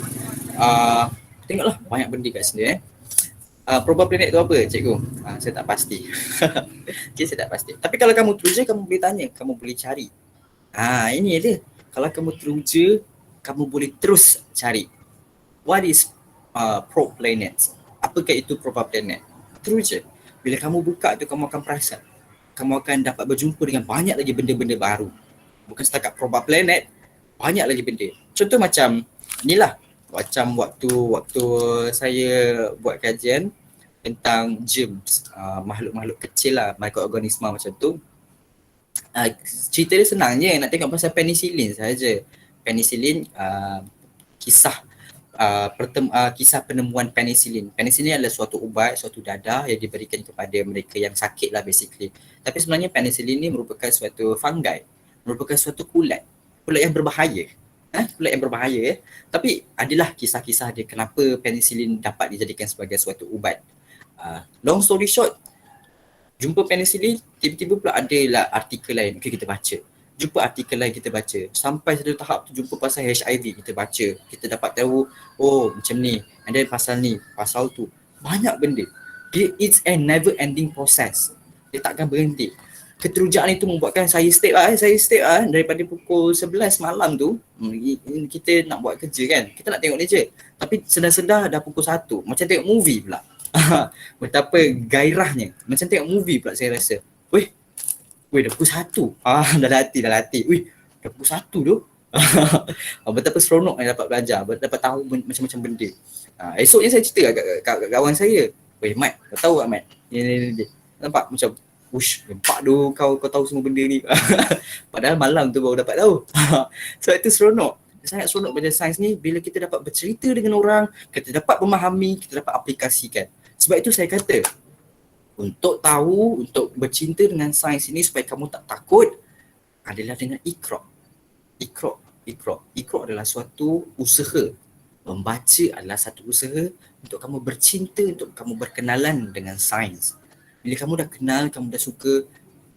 tengoklah banyak benda kat sini. Protoplanet tu apa, cikgu? Saya tak pasti. Okay, saya tak pasti. Tapi kalau kamu teruja, kamu boleh tanya, kamu boleh cari. Ini dia. Kalau kamu teruja, kamu boleh terus cari. What is probe planet? Apakah itu protoplanet? Teruja. Bila kamu buka tu, kamu akan perasan. Kamu akan dapat berjumpa dengan banyak lagi benda-benda baru. Bukan setakat protoplanet, banyak lagi benda. Contoh macam inilah, macam waktu saya buat kajian tentang germs, makhluk-makhluk kecil lah, mikroorganisma macam tu. Cerita dia senang je, nak tengok pasal penicillin saja. Penicillin, kisah kisah penemuan penicillin. Penicillin adalah suatu ubat, suatu dadah yang diberikan kepada mereka yang sakit lah basically. Tapi sebenarnya penicillin ni merupakan suatu fungi, merupakan suatu kulat yang berbahaya. Kulat yang berbahaya. Tapi adalah kisah-kisah dia kenapa penicillin dapat dijadikan sebagai suatu ubat. Long story short, jumpa penicillin, tiba-tiba pula adalah artikel lain. Okay, kita baca. Jumpa artikel lain, kita baca. Sampai satu tahap tu jumpa pasal HIV, kita baca. Kita dapat tahu, oh macam ni. And then pasal ni, pasal tu. Banyak benda. It's a never ending process. Dia takkan berhenti. Keterujaan itu membuatkan saya stay daripada pukul 11 malam tu. Kita nak buat kerja kan. Kita nak tengok ni je. Tapi sedar-sedar dah pukul 1. Macam tengok movie pula. Betapa gairahnya. Macam tengok movie pula saya rasa. Weh, dah pukul 1. Dah latih. Weh, dah pukul 1 tu. Betapa seronok yang dapat belajar, dapat tahu macam-macam benda. Esoknya saya cerita kat kawan saya. Weh Mat, kau tahu tak Mat? Ni. Nampak macam, ush, nampak tu kau tahu semua benda ni. Padahal malam tu baru dapat tahu. So itu seronok. Sangat seronok belajar sains ni bila kita dapat bercerita dengan orang, kita dapat memahami, kita dapat aplikasikan. Sebab itu saya kata, untuk tahu, untuk bercinta dengan sains ini supaya kamu tak takut adalah dengan Iqra. Iqra adalah suatu usaha. Membaca adalah satu usaha untuk kamu bercinta, untuk kamu berkenalan dengan sains. Bila kamu dah kenal, kamu dah suka,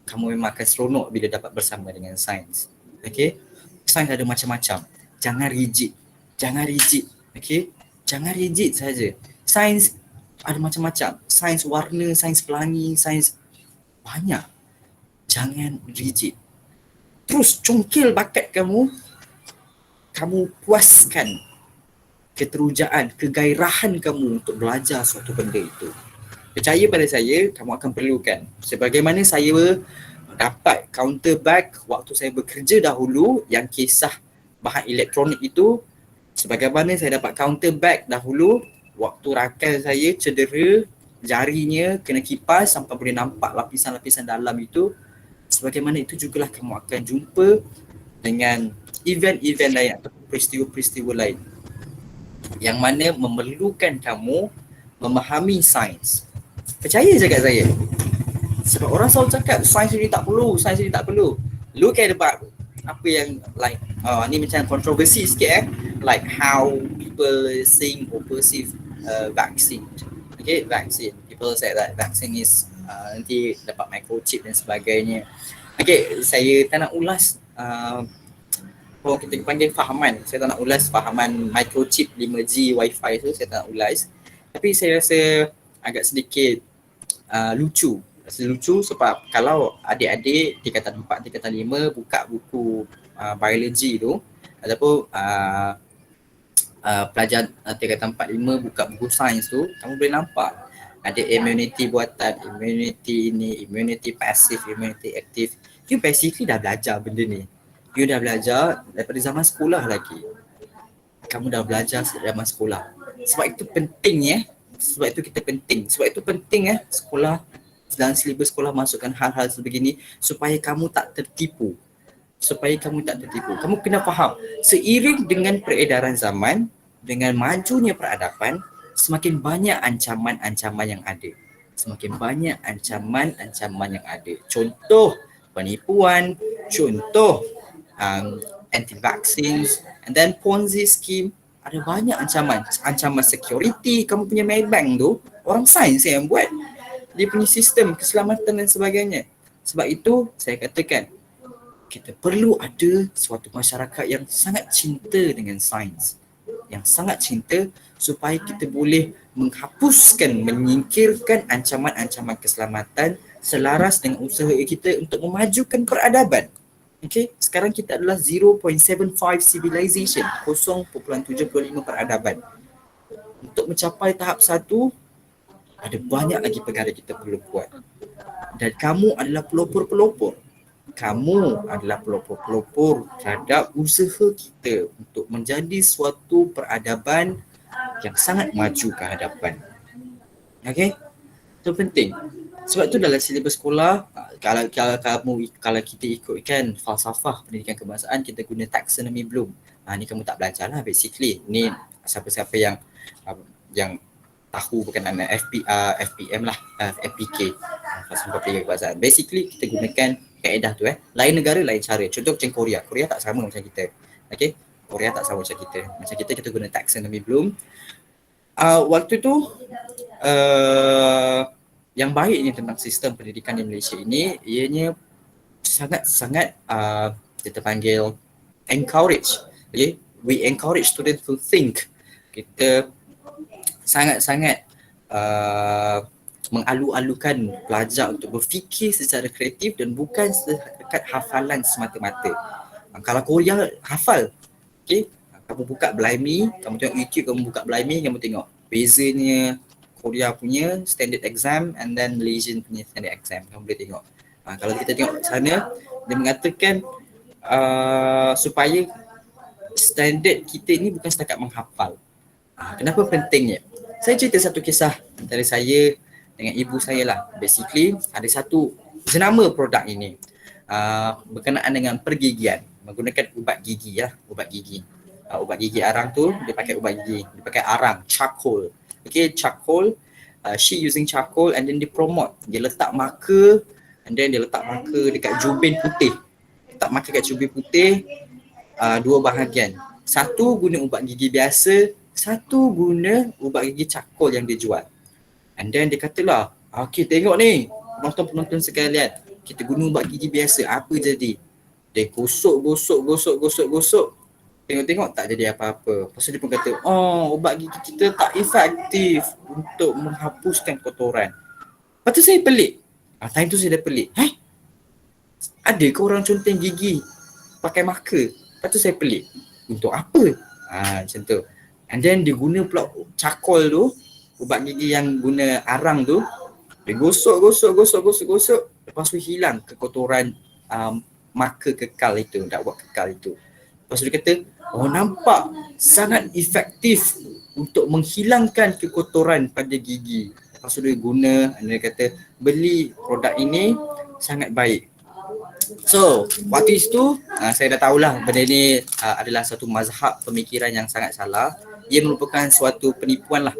kamu memang akan seronok bila dapat bersama dengan sains. Okay? Sains ada macam-macam. Jangan rigid. Okay? Jangan rigid saja. Sains ada macam-macam. Sains warna, sains pelangi, sains banyak. Jangan rigid. Terus congkil bakat kamu. Kamu puaskan keterujaan, kegairahan kamu untuk belajar suatu benda itu. Percaya pada saya, kamu akan perlukan. Sebagaimana saya dapat counterback waktu saya bekerja dahulu yang kisah bahan elektronik itu, sebagaimana saya dapat counterback dahulu waktu rakan saya cedera jarinya kena kipas sampai boleh nampak lapisan-lapisan dalam itu, sebagaimana itu jugalah kamu akan jumpa dengan event-event lain atau peristiwa-peristiwa lain yang mana memerlukan kamu memahami sains. Percaya je kat saya. Sebab orang selalu cakap sains ni tak perlu. Look at about apa yang like ni macam kontroversi sikit like how people think or perceive vaccine. Okay, vaccine. People say that vaccine is nanti dapat microchip dan sebagainya. Okay, saya tak nak ulas kalau kita panggil fahaman. Saya tak nak ulas fahaman microchip 5G Wi-Fi tu, saya tak nak ulas. Tapi saya rasa agak sedikit lucu. Sebab kalau adik-adik tingkatan 4, tingkatan 5 buka buku biologi tu ataupun pelajar tingkatan 4, 5 buka buku sains tu, kamu boleh nampak ada immunity buatan, immunity ini, immunity pasif, immunity aktif. You basically dah belajar benda ni. You dah belajar daripada zaman sekolah lagi. Kamu dah belajar zaman sekolah. Sebab itu penting Sebab itu kita penting. Sebab itu penting sekolah dalam silibus sekolah masukkan hal-hal sebegini supaya kamu tak tertipu. Kamu kena faham, seiring dengan peredaran zaman, dengan majunya peradaban, semakin banyak ancaman-ancaman yang ada. Contoh penipuan, contoh anti-vaccines, and then Ponzi scheme. Ada banyak ancaman security. Kamu punya Maybank tu, orang sains yang buat. Dia punya sistem keselamatan dan sebagainya. Sebab itu saya katakan, kita perlu ada suatu masyarakat yang sangat cinta dengan sains, yang sangat cinta, supaya kita boleh menghapuskan, menyingkirkan ancaman-ancaman keselamatan selaras dengan usaha kita untuk memajukan peradaban. Okay, sekarang kita adalah 0.75 civilization, 0.75 peradaban. Untuk mencapai tahap 1, ada banyak lagi perkara kita perlu buat. Dan kamu adalah pelopor-pelopor terhadap usaha kita untuk menjadi suatu peradaban yang sangat maju ke hadapan. Okay? Itu penting. Sebab tu dalam silibus sekolah, kalau kita ikutkan falsafah pendidikan kebangsaan, kita guna taxonomy Bloom. Ni kamu tak belajar lah basically. Ni siapa-siapa yang tahu berkenaan FPM lah, FPK, falsafah pendidikan kebangsaan. Basically kita gunakan kaedah tu. Lain negara lain cara. Contoh macam Korea tak sama macam kita. Okay? Korea tak sama macam kita. Macam kita guna taxonomy Bloom. Waktu tu yang baiknya tentang sistem pendidikan di Malaysia ini, ianya sangat-sangat kita panggil encourage. Okay? We encourage students to think. Kita sangat-sangat mengalu-alukan pelajar untuk berfikir secara kreatif dan bukan sedekat hafalan semata-mata. Kalau Korea, hafal. Okay? Kamu buka Blimey, kamu tengok YouTube, kamu buka Blimey, kamu tengok bezanya Korea punya standard exam and then Malaysian punya standard exam. Kamu boleh tengok. Kalau kita tengok sana, dia mengatakan supaya standard kita ni bukan setakat menghafal. Kenapa pentingnya? Saya cerita satu kisah antara saya dengan ibu saya lah. Basically, ada satu jenama produk ini berkenaan dengan pergigian, menggunakan ubat gigi lah, ubat gigi arang tu, dia pakai ubat gigi, dia pakai arang, charcoal. Okay, charcoal, she using charcoal and then dia promote, dia letak marker and then dia letak marker dekat jubin putih. Letak marker kat jubin putih, dua bahagian. Satu guna ubat gigi biasa, satu guna ubat gigi charcoal yang dia jual. And then dia katalah, okay tengok ni penonton-penonton sekalian, kita guna ubat gigi biasa, apa jadi? Dia gosok. Tengok tak jadi apa-apa. Lepas tu dia pun kata, ubat gigi kita tak efektif untuk menghapuskan kotoran. Lepas tu saya pelik. Time tu saya dah pelik. Ada ke orang conteng gigi pakai marker? Lepas tu saya pelik. Untuk apa? Macam tu. And then dia guna pula charcoal tu, ubat gigi yang guna arang tu, dia gosok. Lepas tu hilang kekotoran marker kekal itu, dakwah kekal itu. Lepas tu dia kata, nampak sangat efektif untuk menghilangkan kekotoran pada gigi. Lepas tu dia guna, dan dia kata beli produk ini sangat baik. So, waktu itu saya dah tahulah benda ni adalah satu mazhab pemikiran yang sangat salah. Ia merupakan suatu penipuan lah.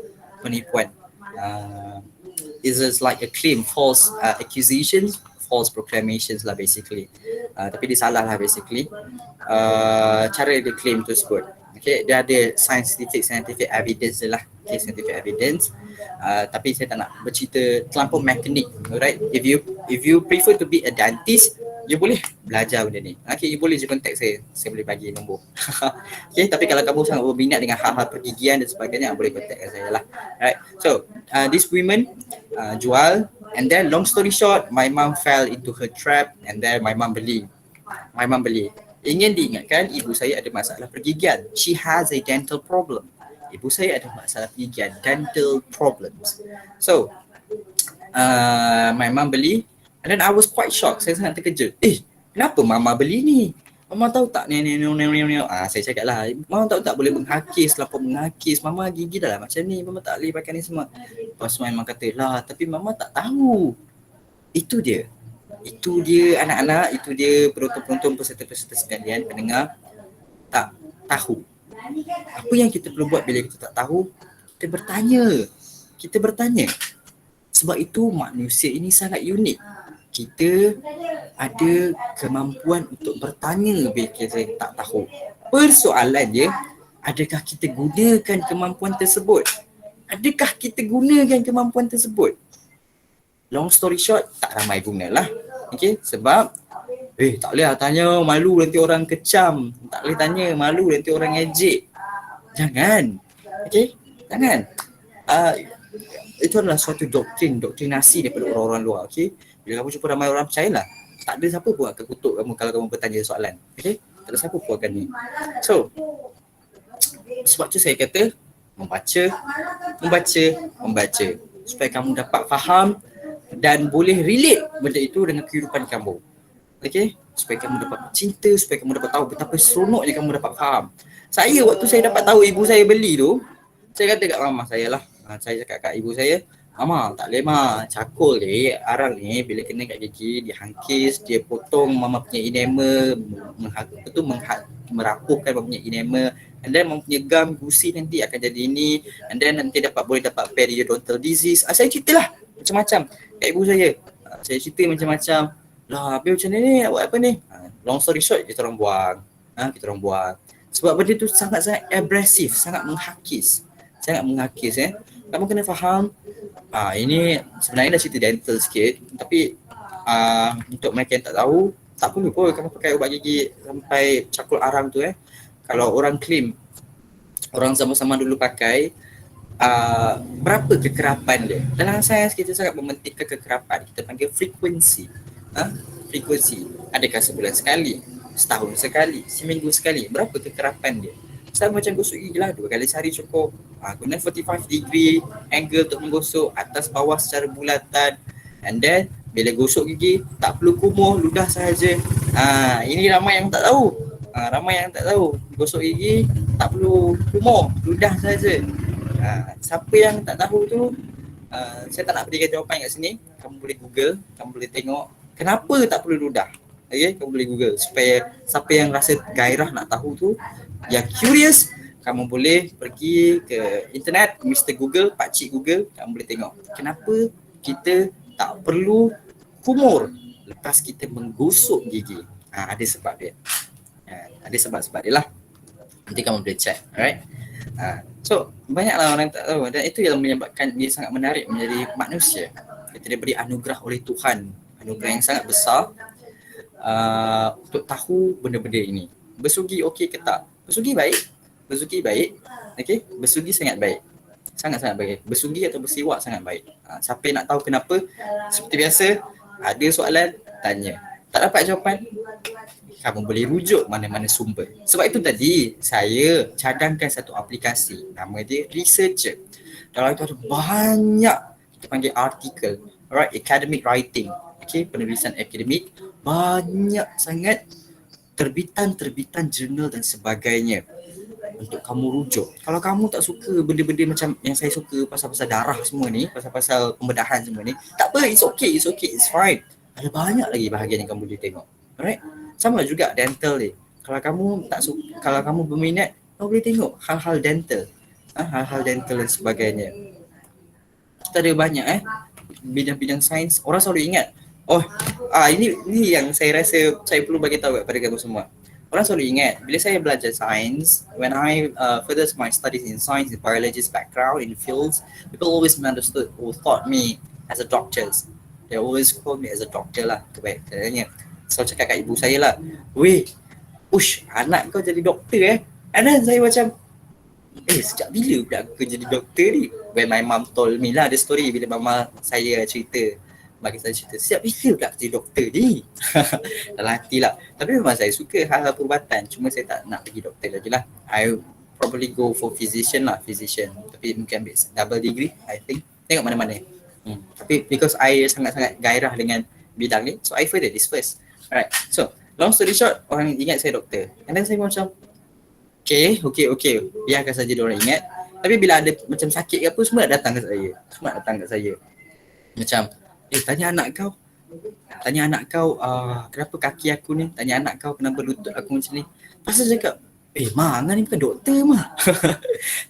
It's just like a claim, false accusations, false proclamations lah basically. Tapi dia salah lah basically. Cara dia claim tersebut. Okay, dia ada scientific evidence lah. Okay, scientific evidence. Tapi saya tak nak bercerita terlampau mekanik. Alright, if you prefer to be a dentist, you boleh belajar benda ni. Okay, you boleh je contact saya boleh bagi nombor. Okay, tapi kalau kamu sangat berminat dengan hal-hal pergigian dan sebagainya, boleh contact saya lah. Alright, so this women jual, and then long story short, my mom fell into her trap, and then my mom beli. Ingin diingatkan, ibu saya ada masalah pergigian. She has a dental problem. Ibu saya ada masalah pergigian, dental problems. So my mom beli, and then I was quite shocked. Saya sangat terkejut. Kenapa mama beli ni? Mama tahu tak ni. Saya cakap lah, mama tahu tak boleh menghakis, lapor menghakis. Mama gigi dah lah macam ni, mama tak boleh pakai ni semua. Lepas tu mama kata lah, tapi mama tak tahu Itu dia. Itu dia anak-anak, itu dia penonton-penonton, peserta-peserta sekalian, pendengar, tak tahu. Apa yang kita perlu buat bila kita tak tahu? Kita bertanya. Kita bertanya. Sebab itu manusia ini sangat unik. Kita ada kemampuan untuk bertanya bila kita tak tahu. Persoalan dia, adakah kita gunakan kemampuan tersebut? Adakah kita gunakan kemampuan tersebut? Long story short, tak ramai gunalah. Okay, sebab tak boleh tanya, malu nanti orang kecam. Tak boleh tanya, malu nanti orang ejek. Jangan. Okay, jangan. Itu adalah suatu doktrinasi daripada orang-orang luar. Okay, bila kamu jumpa ramai orang, percayalah, tak ada siapa pun akan kutuk kamu kalau kamu bertanya soalan. Okay, tak ada siapa pun akan ni. So, sebab tu saya kata membaca supaya kamu dapat faham dan boleh relate benda itu dengan kehidupan kamu. Okay, supaya kamu dapat cinta, supaya kamu dapat tahu betapa seronoknya kamu dapat faham. Saya waktu saya dapat tahu ibu saya beli tu, saya kata kat mama saya lah, saya cakap kat ibu saya, mama tak boleh mah, cakul ni, arang ni bila kena kat gigi, dia hangkis, dia potong mama punya enamel, merapuhkan mama punya enamel, and then mama punya gum, gusi nanti akan jadi ini, and then nanti boleh dapat periodontal disease. Saya ceritalah macam-macam kat ibu saya. Saya cerita macam-macam. Lah, habis macam ni, nak buat apa ni? Long story short, kita orang buang. Sebab benda tu sangat-sangat abrasif, sangat menghakis. Kamu kena faham, ini sebenarnya dah cerita dental sikit, tapi untuk mereka yang tak tahu, tak perlu pun kamu pakai ubat gigi sampai cakul arang tu. Kalau orang claim, orang sama-sama dulu pakai, berapa kekerapan dia? Dalam sains kita sangat mementingkan kekerapan. Kita panggil frekuensi. Frekuensi. Adakah sebulan sekali, setahun sekali, seminggu sekali? Berapa kekerapan dia? Sama macam gosok gigi lah, 2 kali sehari cukup. Guna 45 degree angle untuk menggosok, atas bawah secara bulatan. And then bila gosok gigi tak perlu kumuh, ludah sahaja. Ini ramai yang tak tahu. Gosok gigi tak perlu kumuh, ludah sahaja. Siapa yang tak tahu tu, saya tak nak berikan jawapan kat sini. Kamu boleh Google, kamu boleh tengok kenapa tak perlu ludah. Okay, kamu boleh Google supaya siapa yang rasa gairah nak tahu tu, yang curious, kamu boleh pergi ke internet, Mr. Google, Pakcik Google, kamu boleh tengok kenapa kita tak perlu kumur lepas kita menggosok gigi. Ada sebab dia. Ada sebab-sebab dia lah. Nanti kamu boleh check, alright? So, banyaklah orang tak tahu, dan itu yang menyebabkan dia sangat menarik menjadi manusia. Kita diberi anugerah oleh Tuhan, anugerah yang sangat besar, untuk tahu benda-benda ini. Bersugi okey ke tak? Bersugi baik. Okay? Bersugi sangat baik. Sangat-sangat baik. Bersugi atau bersiwak sangat baik. Siapa yang nak tahu kenapa, seperti biasa, ada soalan, tanya. Tak dapat jawapan, kamu boleh rujuk mana-mana sumber. Sebab itu tadi saya cadangkan satu aplikasi, nama dia Researcher. Dalam itu ada banyak, kita panggil artikel, alright, academic writing, okay, penulisan akademik, banyak sangat terbitan jurnal dan sebagainya untuk kamu rujuk. Kalau kamu tak suka benda-benda macam yang saya suka, pasal-pasal darah semua ni, pasal-pasal pembedahan semua ni, tak apa, it's okay, it's fine. Ada banyak lagi bahagian yang kamu boleh tengok. Alright? Sama juga dental ni. Kalau kamu tak suka, kalau kamu berminat, kamu boleh tengok hal-hal dental. Hal-hal dental dan sebagainya. Kita ada banyak bidang-bidang sains. Orang selalu ingat, ini yang saya rasa saya perlu bagi tahu kepada kamu semua. Orang selalu ingat, bila saya belajar sains, when I further my studies in science, in biologist background, in fields, people always understood or thought me as a doctor. They always call me as a doctor lah, kebanyakannya. So cakap kat ibu saya lah, weh, anak kau jadi doktor And then saya macam, sejak bila pula aku jadi doktor ni? When my mom told me lah the story, bila mama saya cerita, bagi saya cerita, sejak bila pula aku jadi doktor ni? Dalam hati lah. Tapi memang saya suka hal-hal perubatan, cuma saya tak nak pergi doktor lagi lah. I probably go for physician. Tapi mungkin ambil double degree, I think. Tengok mana-mana. Tapi because I sangat-sangat gairah dengan bidang ni, so I further this first. Alright, so long story short, orang ingat saya doktor. And then saya macam, okay, biarkan saja diorang ingat. Tapi bila ada macam sakit ke apa, semua nak datang ke saya. Macam, tanya anak kau, Tanya anak kau, kenapa kaki aku ni? Tanya anak kau, kenapa lutut aku macam ni? Pasal cakap, Ma, Angah ni bukan doktor, Ma.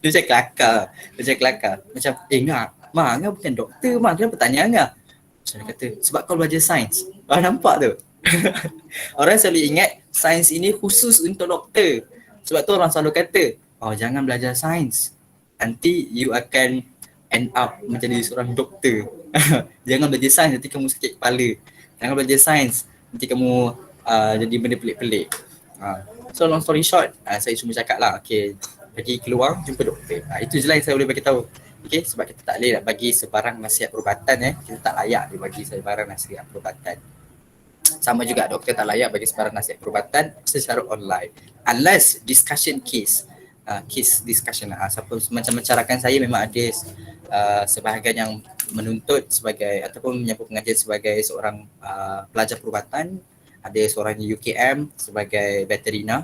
Dia macam kelakar. Dia macam kelakar. Macam, Ngah, Ma, Angah bukan doktor, Ma. Kenapa tanya Angah? Macam dia kata, sebab kau belajar sains. Nampak tu? Orang selalu ingat sains ini khusus untuk doktor. Sebab tu orang selalu kata, jangan belajar sains. Nanti you akan end up menjadi seorang doktor. Jangan belajar sains, nanti kamu sakit kepala. Jangan belajar sains, nanti kamu jadi benda pelik-pelik. So long story short, saya cuma cakap lah, okay, pergi keluar, jumpa doktor. Itu je lah yang saya boleh bagi tahu. Okay, sebab kita tak boleh nak bagi sebarang nasihat perubatan. Kita tak layak dia bagi sebarang nasihat perubatan. Sama juga doktor tak layak bagi sebarang nasihat perubatan secara online. Unless discussion case. Case discussion lah. Siapa macam rakan saya memang ada sebahagian yang menuntut sebagai ataupun menyambut pengajian sebagai seorang pelajar perubatan. Ada seorang UKM sebagai veterina,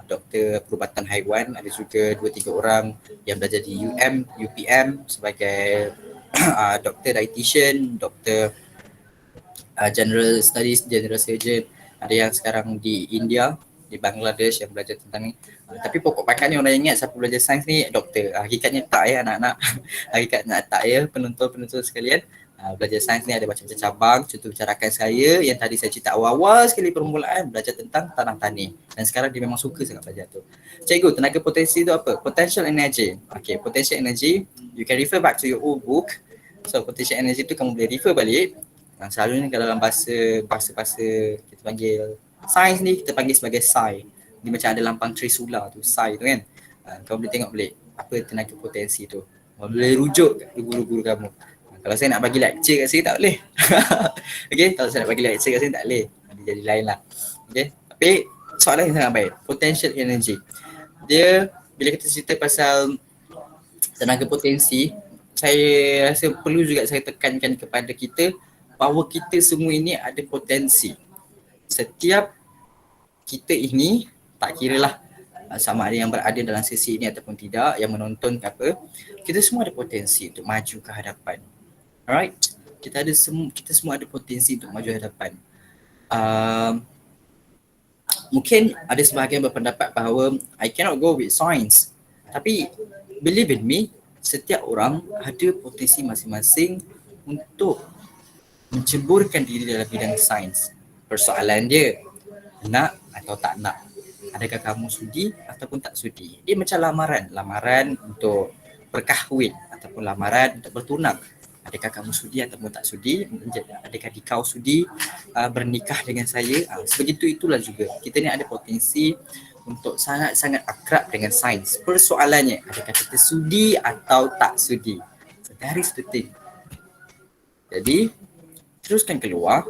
doktor perubatan haiwan. Ada juga 2-3 orang yang belajar di UPM sebagai doktor dietitian, doktor general studies, general surgeon. Ada yang sekarang di India, di Bangladesh yang belajar tentang ni. Tapi pokok pakarnya orang ingat siapa belajar sains ni doktor. Hakikatnya tak anak-anak. Hakikatnya tak penonton-penonton sekalian. Belajar sains ni ada macam-macam cabang. Contoh bicarakan saya yang tadi saya cerita awal-awal sekali permulaan, belajar tentang tanah tani. Dan sekarang dia memang suka sangat belajar tu. Cikgu, tenaga potensi tu apa? Potential energy. Okay, potential energy, you can refer back to your old book. So potential energy tu kamu boleh refer balik. Selalunya kalau dalam bahasa kita panggil sains ni, kita panggil sebagai psi. Dia macam ada lampang trisula tu, psi tu kan. Kau boleh tengok balik apa tenaga potensi tu. Kau boleh rujuk ke guru-guru kamu. Kalau saya nak bagi lecture kat sini tak boleh. Okay, kalau saya nak bagi lecture kat sini tak boleh. Dia jadi lain lah. Okay, tapi soalan yang sangat baik. Potential energy. Dia, bila kita cerita pasal tenaga potensi, saya rasa perlu juga saya tekankan kepada kita bahawa kita semua ini ada potensi. Setiap kita ini, tak kiralah sama ada yang berada dalam sesi ini ataupun tidak, yang menonton ke apa, kita semua ada potensi untuk maju ke hadapan. Alright? Kita semua ada potensi untuk maju ke hadapan. Mungkin ada sebahagian berpendapat bahawa I cannot go with science. Tapi believe in me, setiap orang ada potensi masing-masing untuk menceburkan diri dalam bidang sains. Persoalan dia, nak atau tak nak. Adakah kamu sudi ataupun tak sudi? Dia macam lamaran untuk berkahwin ataupun lamaran untuk bertunang. Adakah kamu sudi ataupun tak sudi? Adakah kau sudi bernikah dengan saya? Sebegitu itulah juga. Kita ni ada potensi untuk sangat-sangat akrab dengan sains. Persoalannya, adakah kita sudi atau tak sudi? So that is the thing. Jadi, teruskan keluar,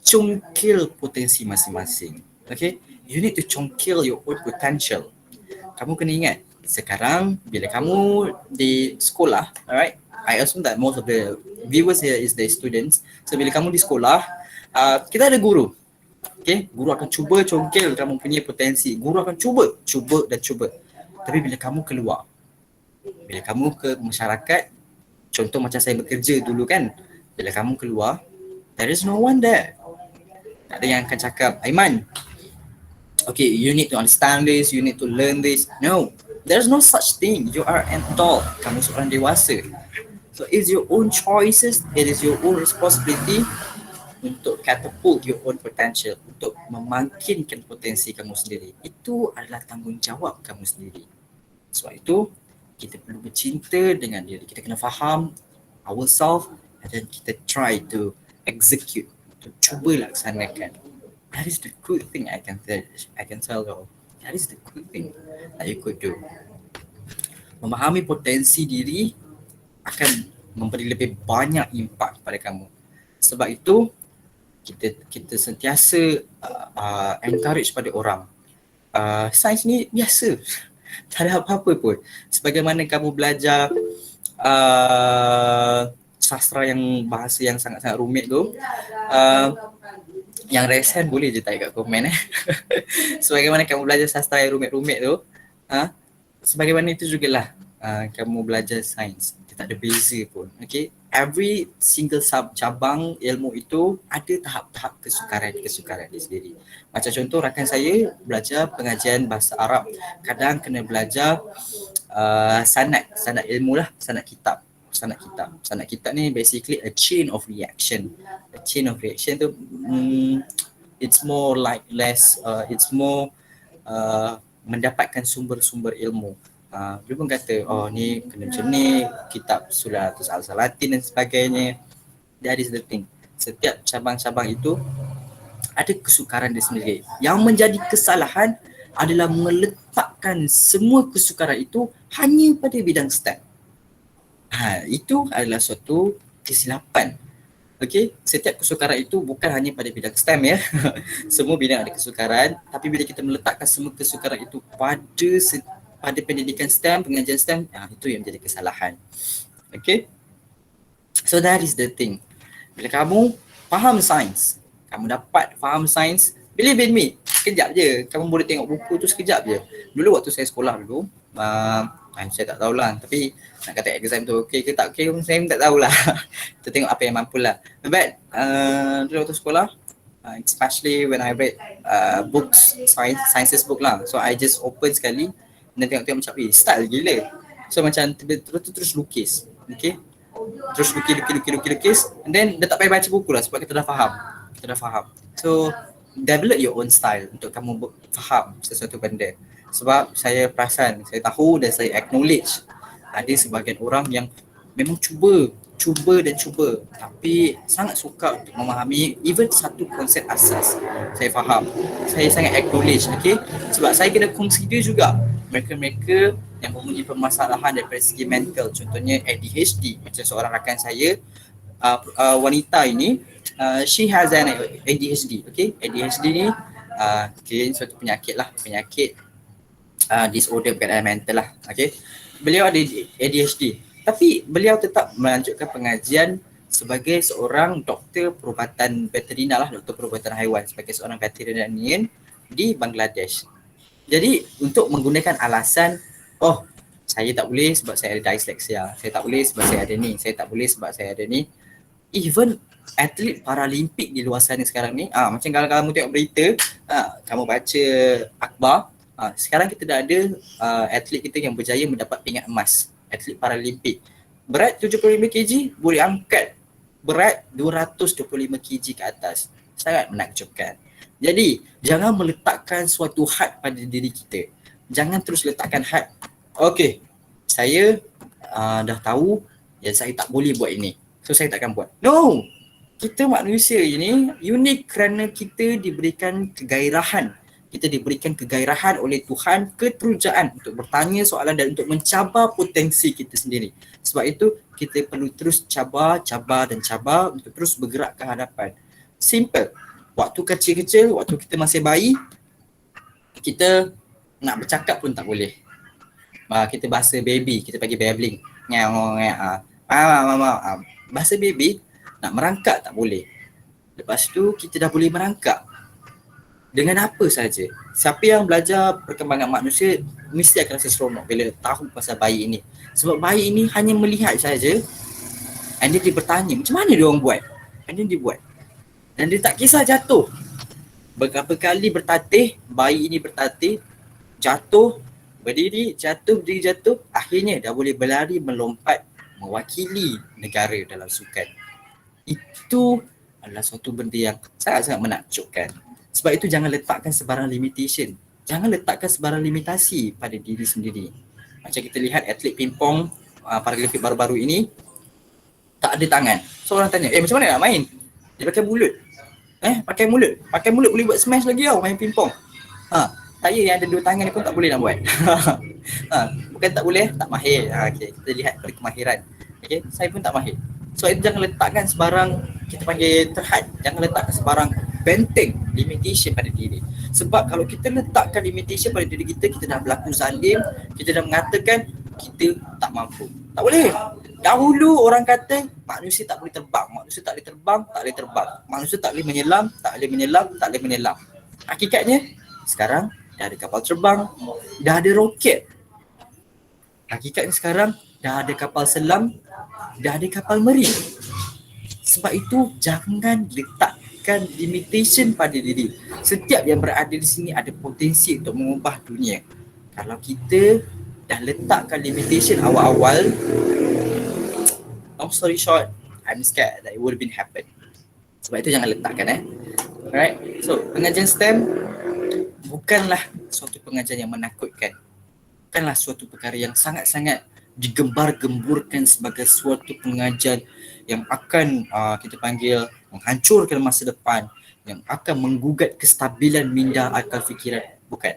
congkil potensi masing-masing. Okay, you need to congkil your own potential. Kamu kena ingat, sekarang bila kamu di sekolah, alright, I assume that most of the viewers here is the students. So bila kamu di sekolah, kita ada guru. Okay, guru akan cuba congkil kamu punya potensi. Guru akan cuba dan cuba. Tapi bila kamu keluar, bila kamu ke masyarakat, contoh macam saya bekerja dulu kan, bila kamu keluar, there is no one there. Tak ada yang akan cakap, Aiman, okay, you need to understand this, you need to learn this. No, there's no such thing. You are an adult. Kamu seorang dewasa. So it's your own choices, it is your own responsibility untuk catapult your own potential, untuk memangkinkan potensi kamu sendiri. Itu adalah tanggungjawab kamu sendiri. Sebab itu, kita perlu bercinta dengan diri. Kita kena faham ourselves dan kita try to execute, to cuba laksanakan. That is the good thing I can tell you. That is the good thing that you could do. Memahami potensi diri akan memberi lebih banyak impak kepada kamu. Sebab itu kita sentiasa encourage pada orang. Sains ni biasa. Tak ada apa-apa pun. Sebagaimana kamu belajar sastra yang bahasa yang sangat-sangat rumit tu, yang resen boleh je type kat komen sebagaimana kamu belajar sastra yang rumit-rumit tu, sebagaimana itu jugalah kamu belajar sains. tak ada beza pun. Okay, every single cabang ilmu itu ada tahap-tahap kesukaran dia sendiri. Macam contoh rakan saya belajar pengajian bahasa Arab, kadang kena belajar sanad ilmu lah, sanad kitab ni basically a chain of reaction. A chain of reaction tu it's more like it's more mendapatkan sumber-sumber ilmu. Dia pun kata, ni kena macam ni, kitab Suratul Al-Salatin dan sebagainya. That is the thing. Setiap cabang-cabang itu ada kesukaran dia sendiri. Yang menjadi kesalahan adalah meletakkan semua kesukaran itu hanya pada bidang STEM. Itu adalah suatu kesilapan. Okey, setiap kesukaran itu bukan hanya pada bidang STEM ya. Semua bidang ada kesukaran, tapi bila kita meletakkan semua kesukaran itu pada pendidikan STEM, pengajian STEM, itu yang menjadi kesalahan. Okey. So that is the thing. Bila kamu faham sains, kamu dapat faham sains, believe in me, sekejap je. Kamu boleh tengok buku tu sekejap je. Dulu waktu saya sekolah dulu, saya tak tahulah, tapi nak kata exam tu okey ke tak okey, saya tak tahulah. Kita tengok apa yang mampulah. But dulu waktu sekolah, especially when I read books, sciences book lah. So I just open sekali dan tengok macam style gila. So macam terus lukis. Okay, terus lukis and then dah tak payah baca buku lah sebab kita dah faham. So develop your own style untuk kamu faham sesuatu benda. Sebab saya perasan, saya tahu dan saya acknowledge ada sebahagian orang yang memang cuba tapi sangat suka untuk memahami even satu konsep asas. Saya faham, saya sangat acknowledge, okay? Sebab saya kena consider juga mereka-mereka yang mempunyai permasalahan daripada segi mental, contohnya ADHD. Macam seorang rakan saya, wanita ini, she has an ADHD, okay? ADHD ni suatu penyakit disorder berkaitan mental lah, okay? Beliau ada ADHD, tapi beliau tetap melanjutkan pengajian sebagai seorang doktor perubatan veterina lah, doktor perubatan haiwan, sebagai seorang veterinarian di Bangladesh. Jadi untuk menggunakan alasan, saya tak boleh sebab saya ada dyslexia, saya tak boleh sebab saya ada ni, saya tak boleh sebab saya ada ni. Even atlet paralimpik di luar sana sekarang ni, macam kalau kamu tengok berita, kamu baca akhbar, sekarang kita dah ada atlet kita yang berjaya mendapat pingat emas, atlet paralimpik. Berat 75 kg boleh angkat berat 225 kg ke atas. Sangat menakjubkan. Jadi jangan meletakkan suatu had pada diri kita. Jangan terus letakkan had. Okey, saya dah tahu yang saya tak boleh buat ini, so saya takkan buat. No, kita manusia ini unik kerana kita diberikan kegairahan. Kita diberikan kegairahan oleh Tuhan, keterujaan untuk bertanya soalan dan untuk mencabar potensi kita sendiri. Sebab itu kita perlu terus cabar untuk terus bergerak ke hadapan. Simple. Waktu kecil-kecil, waktu kita masih bayi, kita nak bercakap pun tak boleh. Kita bahasa baby, kita panggil babbling. Bahasa baby, nak merangkak tak boleh. Lepas tu kita dah boleh merangkak. Dengan apa saja. Siapa yang belajar perkembangan manusia mesti akan rasa seronok bila tahu pasal bayi ini. Sebab bayi ini hanya melihat saja and dia bertanya macam mana dia orang buat. And then dia buat. Dan dia tak kisah jatuh. Berapa kali bertatih, bayi ini bertatih, jatuh, berdiri, jatuh, akhirnya dah boleh berlari, melompat, mewakili negara dalam sukan. Itu adalah suatu benda yang sangat-sangat menakjubkan. Sebab itu jangan letakkan sebarang limitation. Jangan letakkan sebarang limitasi pada diri sendiri. Macam kita lihat atlet pingpong paralimpik baru-baru ini, tak ada tangan. So orang tanya, macam mana nak main? Dia pakai mulut. Pakai mulut boleh buat smash lagi tau main pingpong. Saya yang ada 2 tangan ni pun tak boleh nak buat. Bukan tak boleh, tak mahir. Okay. Kita lihat pada kemahiran. Okay. Saya pun tak mahir. So itu jangan letakkan sebarang, kita panggil terhad, jangan letakkan sebarang benteng, limitation pada diri. Sebab kalau kita letakkan limitation pada diri kita, kita dah berlaku zalim, kita dah mengatakan kita tak mampu. Tak boleh. Dahulu orang kata manusia tak boleh terbang, manusia tak boleh terbang, manusia tak boleh menyelam. Hakikatnya sekarang dah ada kapal terbang, dah ada roket. Hakikatnya sekarang dah ada kapal selam, dah ada kapal meri. Sebab itu jangan letakkan limitation pada diri. Setiap yang berada di sini ada potensi untuk mengubah dunia. Kalau kita dah letakkan limitation awal-awal, long story short, I'm scared that it would have been happen. Sebab itu jangan letakkan Alright. So pengajian STEM bukanlah suatu pengajian yang menakutkan. Bukanlah suatu perkara yang sangat-sangat digembar-gemburkan sebagai suatu pengajian yang akan kita panggil menghancurkan masa depan, yang akan menggugat kestabilan minda akal fikiran. Bukan.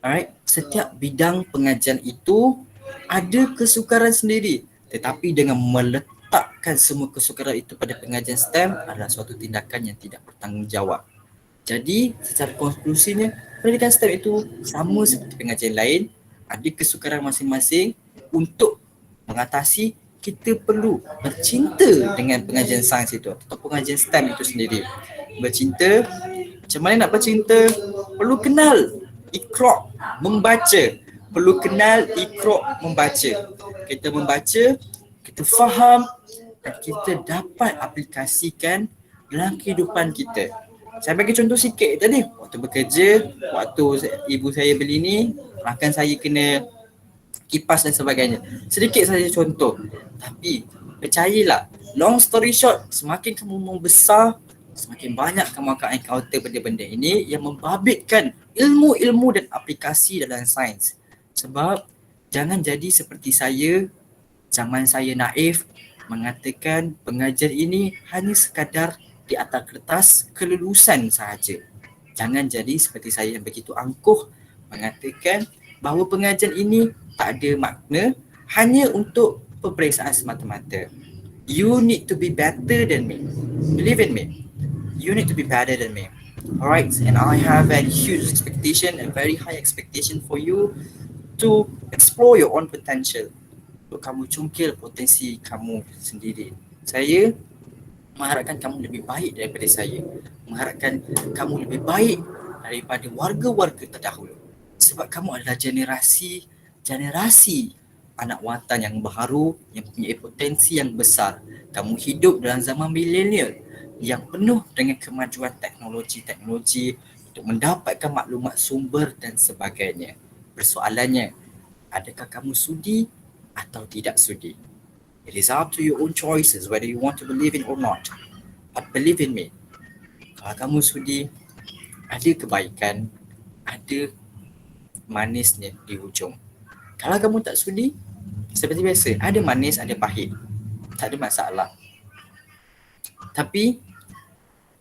Alright. Setiap bidang pengajian itu ada kesukaran sendiri. Tetapi dengan meletakkan semua kesukaran itu pada pengajian STEM adalah suatu tindakan yang tidak bertanggungjawab. Jadi secara konklusinya, pendidikan STEM itu sama seperti pengajian lain, ada kesukaran masing-masing. Untuk mengatasi, kita perlu bercinta dengan pengajian sains itu atau pengajian STEM itu sendiri. Bercinta, macam mana nak bercinta? Perlu kenal Iqra, membaca. Perlu kenal Iqra, membaca. Kita membaca, kita faham dan kita dapat aplikasikan dalam kehidupan kita. Saya bagi contoh sikit tadi. Waktu bekerja, waktu ibu saya beli ni, makan saya kena kipas dan sebagainya. Sedikit saja contoh. Tapi percayalah, long story short, semakin kamu membesar, semakin banyak kamu akan encounter benda-benda ini yang membabitkan ilmu-ilmu dan aplikasi dalam sains. Sebab jangan jadi seperti saya, zaman saya naif, mengatakan pengajian ini hanya sekadar di atas kertas kelulusan sahaja. Jangan jadi seperti saya yang begitu angkuh mengatakan bahawa pengajian ini tak ada makna, hanya untuk peperiksaan semata-mata. You need to be better than me. Believe in me. You need to be better than me. Alright, and I have a huge expectation, a very high expectation for you to explore your own potential. Untuk kamu cungkil potensi kamu sendiri. Saya mengharapkan kamu lebih baik daripada saya. Mengharapkan kamu lebih baik daripada warga-warga terdahulu. Sebab kamu adalah generasi anak watan yang baru, yang mempunyai potensi yang besar. Kamu hidup dalam zaman milenial yang penuh dengan kemajuan teknologi untuk mendapatkan maklumat sumber dan sebagainya. Persoalannya, adakah kamu sudi atau tidak sudi? It is up to your own choices whether you want to believe in or not. But believe in me, kalau kamu sudi, ada kebaikan, ada manisnya di hujung. Kalau kamu tak sudi, seperti biasa, ada manis, ada pahit. Tak ada masalah. Tapi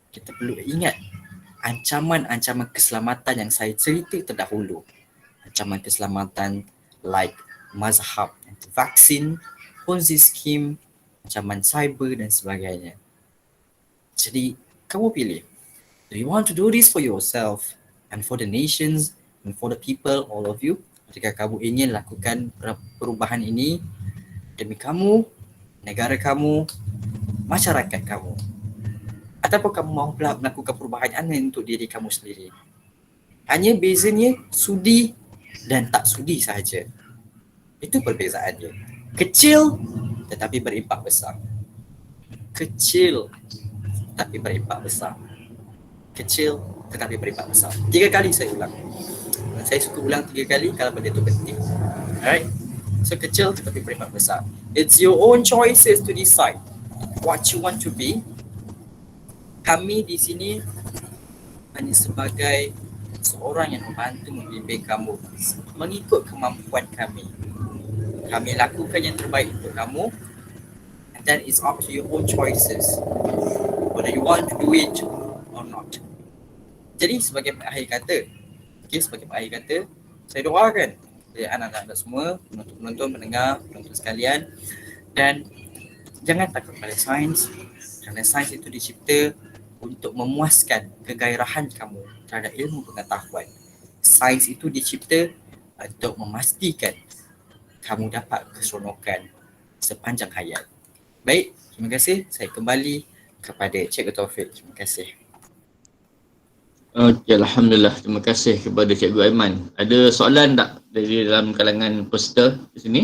kita perlu ingat ancaman-ancaman keselamatan yang saya cerita terdahulu. Ancaman keselamatan like mazhab, vaksin, Ponzi scheme, ancaman cyber dan sebagainya. Jadi, kamu pilih. Do you want to do this for yourself and for the nations and for the people, all of you? Jika kamu ingin lakukan perubahan ini demi kamu, negara kamu, masyarakat kamu, ataupun kamu mahu melakukan perubahan hanya untuk diri kamu sendiri. Hanya bezanya sudi dan tak sudi sahaja. Itu perbezaannya. Kecil tetapi berimpak besar. Kecil tetapi berimpak besar. Kecil tetapi berimpak besar. 3 kali saya ulang. Saya suka ulang 3 kali kalau benda itu penting. Alright. So kecil tetapi berimpak besar. It's your own choices to decide what you want to be. Kami di sini hanya sebagai seorang yang membantu membimbing kamu mengikut kemampuan kami. Kami lakukan yang terbaik untuk kamu, and then it's up to your own choices whether you want to do it or not. Jadi sebagai akhir kata, saya doakan anak-anak semua, penonton, pendengar, penonton sekalian, dan jangan takut pada sains, kerana sains itu dicipta untuk memuaskan kegairahan kamu terhadap ilmu pengetahuan. Sains itu dicipta untuk memastikan kamu dapat keseronokan sepanjang hayat. Baik, terima kasih. Saya kembali kepada Cikgu Taufik. Terima kasih. Okay, Alhamdulillah. Terima kasih kepada Cikgu Aiman. Ada soalan tak dari dalam kalangan peserta di sini?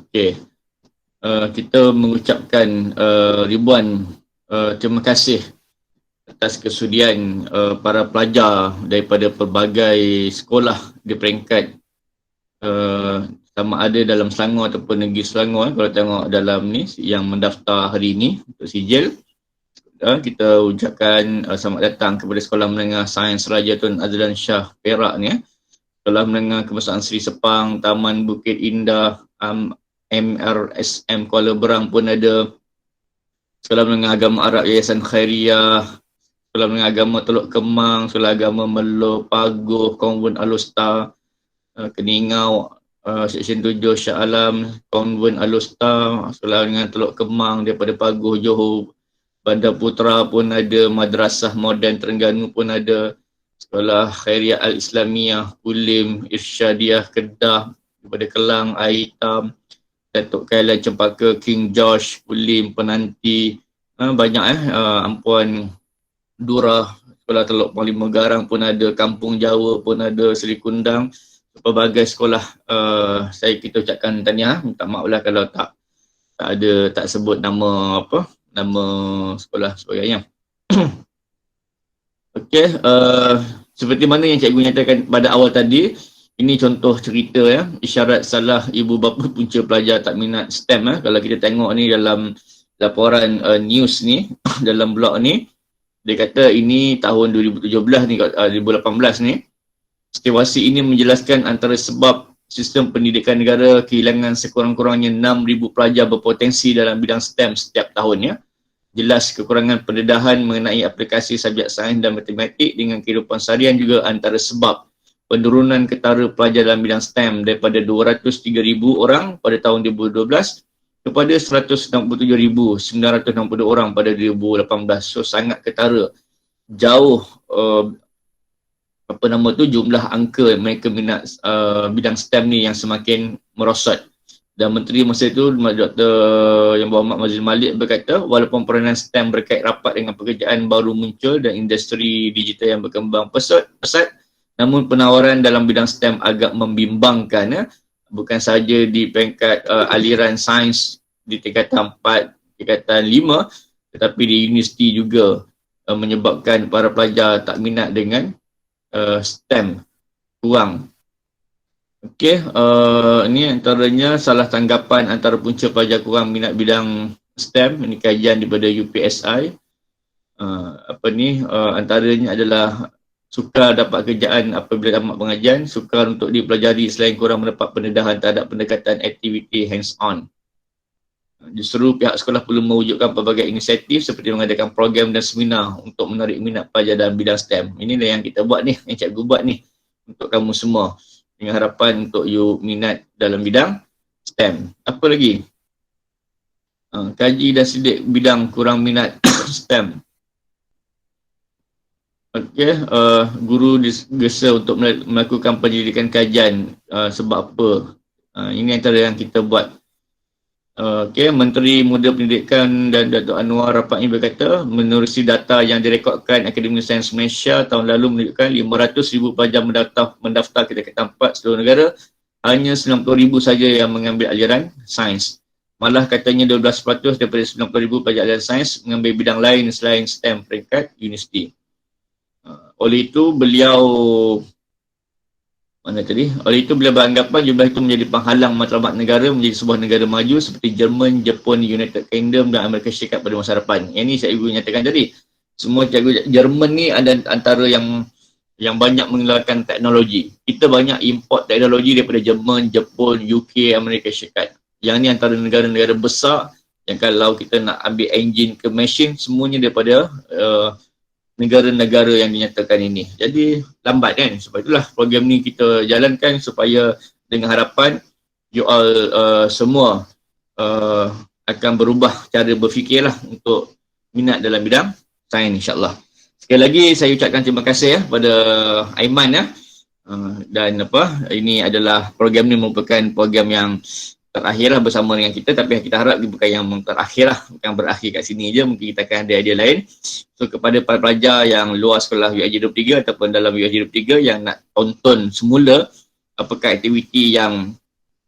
Okey. Kita mengucapkan ribuan terima kasih atas kesudian para pelajar daripada pelbagai sekolah di peringkat sama ada dalam Selangor ataupun negeri Selangor. Kalau tengok dalam ni yang mendaftar hari ini untuk sijil, kita ucapkan selamat datang kepada Sekolah Menengah Sains Raja Tun Azlan Shah Perak ni. Sekolah Menengah Kebangsaan Seri Sepang, Taman Bukit Indah, MRSM Kuala Berang pun ada. Sekolah Menengah Agama Arab Yayasan Khairiyah, Sekolah Menengah Agama Teluk Kemang, Sekolah Agama Melo Paguh, Konvent Alustar, Keningau, Seksyen 7 Shah Alam, Konvent Alustar, Sekolah Menengah Teluk Kemang daripada Paguh, Johor, Bandar Putra pun ada, Madrasah Moden Terengganu pun ada, Sekolah Khairiyah Al-Islamiyah, Kulim, Irsyadiah Kedah, daripada Kelang, Air Hitam, Datuk Kailan Cempaka, King George, Kulim, Penanti, banyak Ampuan Durah, Sekolah Teluk Panglima Garang pun ada, Kampung Jawa pun ada, Seri Kundang, pelbagai sekolah. Kita ucapkan tahniah, minta maaf lah kalau tak sebut nama sekolah sebagainya. Okey, seperti mana yang cikgu nyatakan pada awal tadi, ini contoh cerita ya, isyarat salah ibu bapa punca pelajar tak minat STEM. Kalau kita tengok ni dalam laporan news ni, dalam blog ni, dia kata ini tahun 2017 ni, 2018 ni, situasi ini menjelaskan antara sebab sistem pendidikan negara kehilangan sekurang-kurangnya 6,000 pelajar berpotensi dalam bidang STEM setiap tahunnya. Jelas kekurangan pendedahan mengenai aplikasi subjek sains dan matematik dengan kehidupan seharian juga antara sebab penurunan ketara pelajar dalam bidang STEM daripada 203,000 orang pada tahun 2012 kepada 167,962 orang pada 2018. So sangat ketara. Jauh jumlah angka mereka minat bidang STEM ni yang semakin merosot. Dan Menteri masa itu, Dr. Yang Berhormat Mazil Malik berkata, walaupun peranan STEM berkait rapat dengan pekerjaan baru muncul dan industri digital yang berkembang pesat, namun penawaran dalam bidang STEM agak membimbangkan. Bukan sahaja di peringkat aliran sains di tingkatan 4, tingkatan 5, tetapi di universiti juga menyebabkan para pelajar tak minat dengan STEM, kurang. Okey, ini antaranya salah tanggapan antara punca pelajar kurang minat bidang STEM. Ini kajian daripada UPSI. Antaranya adalah sukar dapat kerjaan apabila tamat pengajian, sukar untuk dipelajari selain kurang mendapat pendedahan terhadap pendekatan aktiviti hands-on. Justru pihak sekolah perlu mewujudkan pelbagai inisiatif seperti mengadakan program dan seminar untuk menarik minat pelajar dalam bidang STEM. Inilah yang kita buat ni, yang cikgu buat ni untuk kamu semua, dengan harapan untuk you minat dalam bidang STEM. Apa lagi? Kaji dan sidik bidang kurang minat STEM. Okey, guru digesa untuk melakukan penyelidikan kajian sebab apa. Ini antara yang kita buat. Okey, Menteri Muda Pendidikan dan Datuk Anwar rapat ini berkata, menerusi data yang direkodkan Akademi Sains Malaysia tahun lalu menunjukkan 500,000 pelajar mendaftar ke tingkatan 4 seluruh negara, hanya 90,000 saja yang mengambil aliran sains. Malah katanya 12% daripada 90,000 pelajar aliran sains mengambil bidang lain selain STEM peringkat universiti. Oleh itu beliau beranggapan jumlah itu menjadi penghalang matlamat negara menjadi sebuah negara maju seperti Jerman, Jepun, United Kingdom dan Amerika Syarikat pada masa depan. Yang ini saya nyatakan tadi. Semua cikgu Jerman ni ada antara yang banyak mengeluarkan teknologi. Kita banyak import teknologi daripada Jerman, Jepun, UK, Amerika Syarikat. Yang ni antara negara-negara besar yang kalau kita nak ambil engine ke mesin, semuanya daripada negara-negara yang dinyatakan ini. Jadi lambat kan? Sebab itulah program ni kita jalankan supaya dengan harapan you all semua akan berubah cara berfikirlah untuk minat dalam bidang sains insya-Allah. Sekali lagi saya ucapkan terima kasih pada Aiman dan ini adalah program ni merupakan program yang terakhirlah bersama dengan kita, tapi kita harap bukan yang terakhirlah, bukan berakhir kat sini je, mungkin kita akan ada idea lain. So kepada para pelajar yang luar sekolah UIJ 23 ataupun dalam UIJ 23 yang nak tonton semula apakah aktiviti yang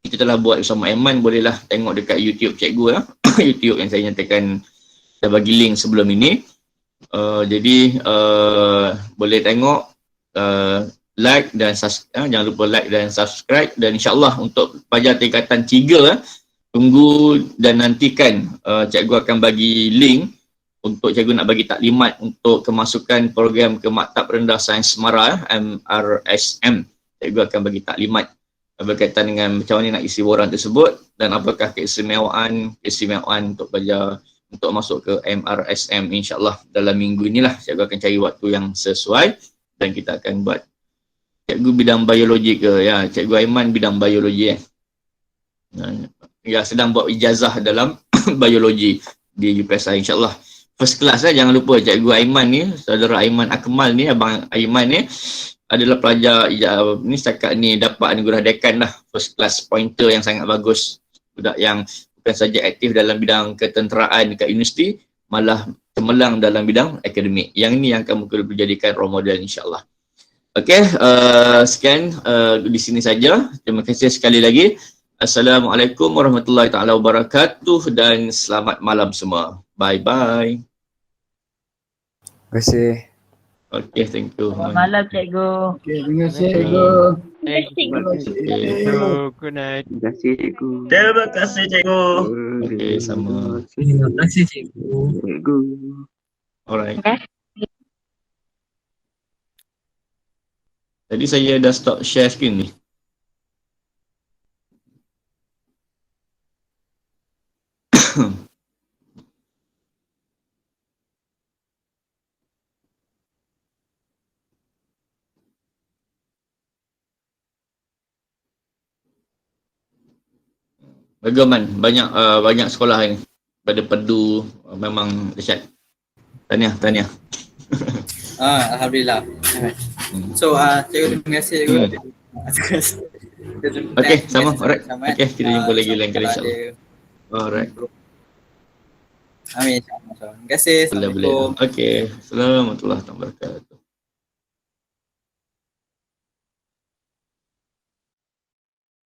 kita telah buat bersama Aiman, bolehlah tengok dekat YouTube cikgu lah. YouTube yang saya nyatakan, saya bagi link sebelum ini. Jadi boleh tengok, like dan jangan lupa like dan subscribe, dan insyaAllah untuk pelajar tingkatan 3 tunggu dan nantikan cikgu akan bagi link untuk cikgu nak bagi taklimat untuk kemasukan program ke Maktab Rendah Sains Semara, MRSM. Cikgu akan bagi taklimat berkaitan dengan macam mana nak isi borang tersebut dan apakah keistimewaan untuk pelajar untuk masuk ke MRSM. InsyaAllah dalam minggu inilah cikgu akan cari waktu yang sesuai dan kita akan buat. Cikgu bidang biologi ke? Ya, cikgu Aiman bidang biologi ya, sedang buat ijazah dalam biologi di UPSI, insyaAllah. First class jangan lupa cikgu Aiman ni, saudara Aiman Akmal ni, abang Aiman ni adalah pelajar ni setakat ni dapat anugerah dekan dah. First class pointer yang sangat bagus. Budak yang bukan saja aktif dalam bidang ketenteraan dekat universiti, malah cemerlang dalam bidang akademik. Yang ni yang akan mungkin dijadikan role model, insyaAllah. Okey, sekian di sini saja. Terima kasih sekali lagi. Assalamualaikum warahmatullahi taala wabarakatuh dan selamat malam semua. Bye-bye. Terima kasih. Okay, thank you. Selamat malam cikgu. Okay, terima kasih cikgu. Terima kasih cikgu. Good night. Terima kasih cikgu. Terima kasih cikgu. Okay, sama. Terima kasih cikgu. Cikgu. Alright. Tadi saya dah stop share screen ni. Bagaimana? Banyak sekolah ni. Pada Pedu memang dahsyat. Tahniah. Alhamdulillah. So, cikgu terima kasih cikgu. Okay, sama. Alright. Okay, kita jumpa lagi lain kali insyaAllah. Alright. Amin. Terima kasih. Assalamualaikum. Okay. Assalamualaikum warahmatullahi wabarakatuh.